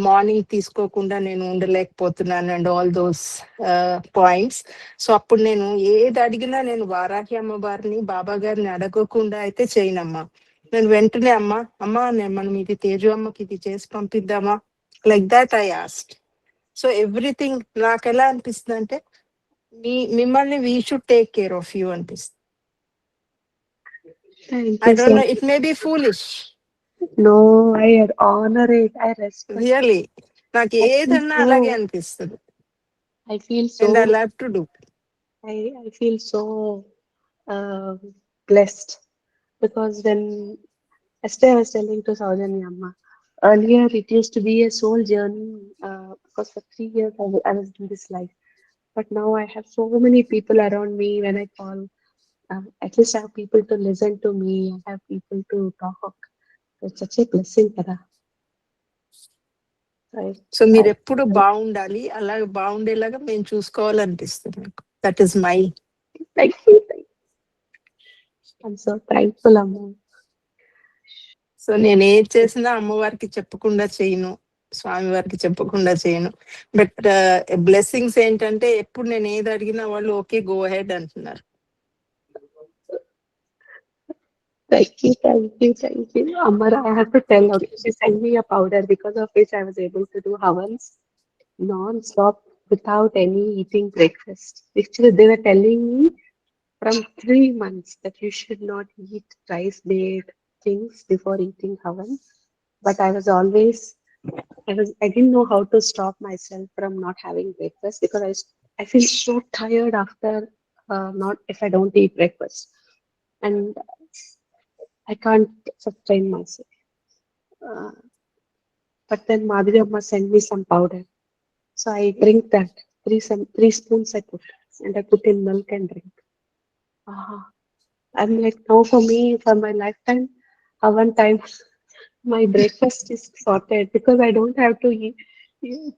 morning తీసుకోకుండా నేను ఉండలేకపోతున్నాను and all those points. So అప్పుడు నేను ఏది అడిగినా నేను వారాహి అమ్మవారిని బాబా గారిని అడగకుండా అయితే చేయనమ్మా. నేను వెంటనే మనం ఇది తేజు అమ్మకి ఇది చేసి పంపిద్దామా, like that I asked. So everything నాకు ఎలా అనిపిస్తుంది అంటే మిమ్మల్ని we should take care of you అనిపిస్తుంది. I don't know, it may be foolish. No, I honor it. I respect. Really, నాకు ఏదన్నా అలాగే అనిపిస్తుంది. I feel so. And I love to do. I feel so blessed because when yesterday I was telling to Saujanya Amma, earlier it used to be a soul journey because for 3 years I was in this life. But now I have so many people around me. When I call, at least I have people to listen to me. I have people to talk. It's such a blessing, Kada. So మీరు ఎప్పుడు బాగుండాలి, అలాగే బాగుండేలాగా మేము చూసుకోవాలనిపిస్తుంది నాకు. That is my. I'm so thankful, Amma. So నేను ఏది చేసినా అమ్మవారికి చెప్పకుండా చేయను, స్వామి వారికి చెప్పకుండా చేయను. బట్ బ్లెస్సింగ్స్ ఏంటంటే ఎప్పుడు నేను ఏది అడిగినా వాళ్ళు ఓకే గో అహెడ్ అంటున్నారు. Thank you. Amma, I have to tell, okay, she sent me a powder because of which I was able to do havans non-stop without any eating breakfast. Actually, they were telling me from 3 months that you should not eat rice-based things before eating havan. But I didn't know how to stop myself from not having breakfast because I feel so tired after not if I don't eat breakfast. And I can't sustain myself. But then Madhuri Amma sent me some powder. So I drink that. 3 spoons I put. And I put in milk and drink. I'm like, now for me, for my lifetime, one time, my breakfast is sorted because I don't have to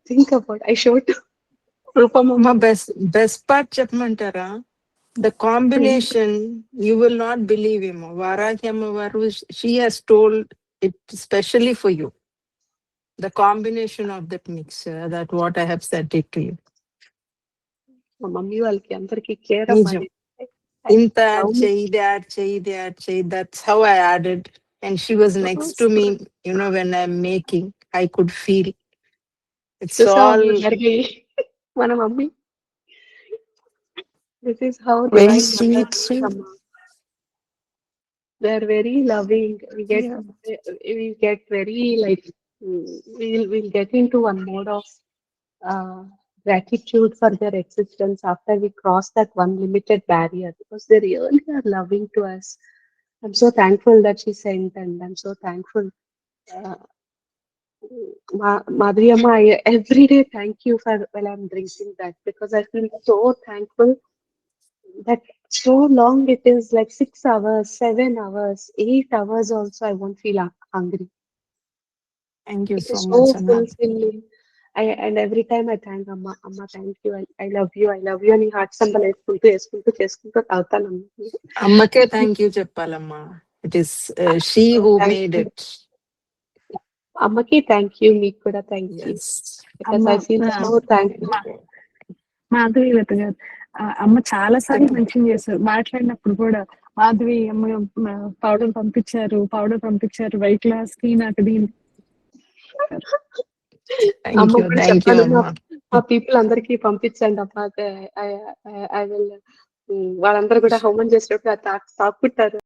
think about. I showed మా best part చెప్పమంటారా? The combination, you will not believe him. Varahi Ammavaru, she has told it specially for you. The combination of that mixture, that what I have said it to you. మా mummy వాళ్ళకి అందరికి care నిజం. ఇంత add చేయి, that's how I added. And she was next to me, when I'm making, I could feel. It's all. మన mummy. This is how very sweet. They're very loving. We get very like we'll get into one mode of gratitude for their existence after we cross that one limited barrier because they really are loving to us. I'm so thankful that she sent, and I'm so thankful. Madhuri Amma, every day thank you for while I'm drinking that because I feel so thankful that so long it is like 6 hours, 7 hours, 8 hours also I won't feel hungry. Thank you so much. So fulfilling. And every time I thank Amma, thank you, I love you, అని heart symbol చేసుకుంటూ తాగుతాను. అమ్మకే thank you చెప్పాలమ్మా. It is she who made it. అమ్మకి thank you, మీకు కూడా thank you. Because I feel so thankful. Madhavi Latha garu, అమ్మ చాలా సార్లు మెన్షన్ చేశారు మాట్లాడినప్పుడు కూడా, మాధవి అమ్మ పౌడర్ పంపించారు, వైట్ గ్లాస్ కి నాకు దీని Thank అమ్మ you. కూడా Thank you, చెప్పాలి, మా Amma. పీపుల్ అందరికి పంపించండి అమ్మా. ఐ విల్ వాళ్ళందరూ కూడా హోమం చేసినప్పుడు తాకుంటారు.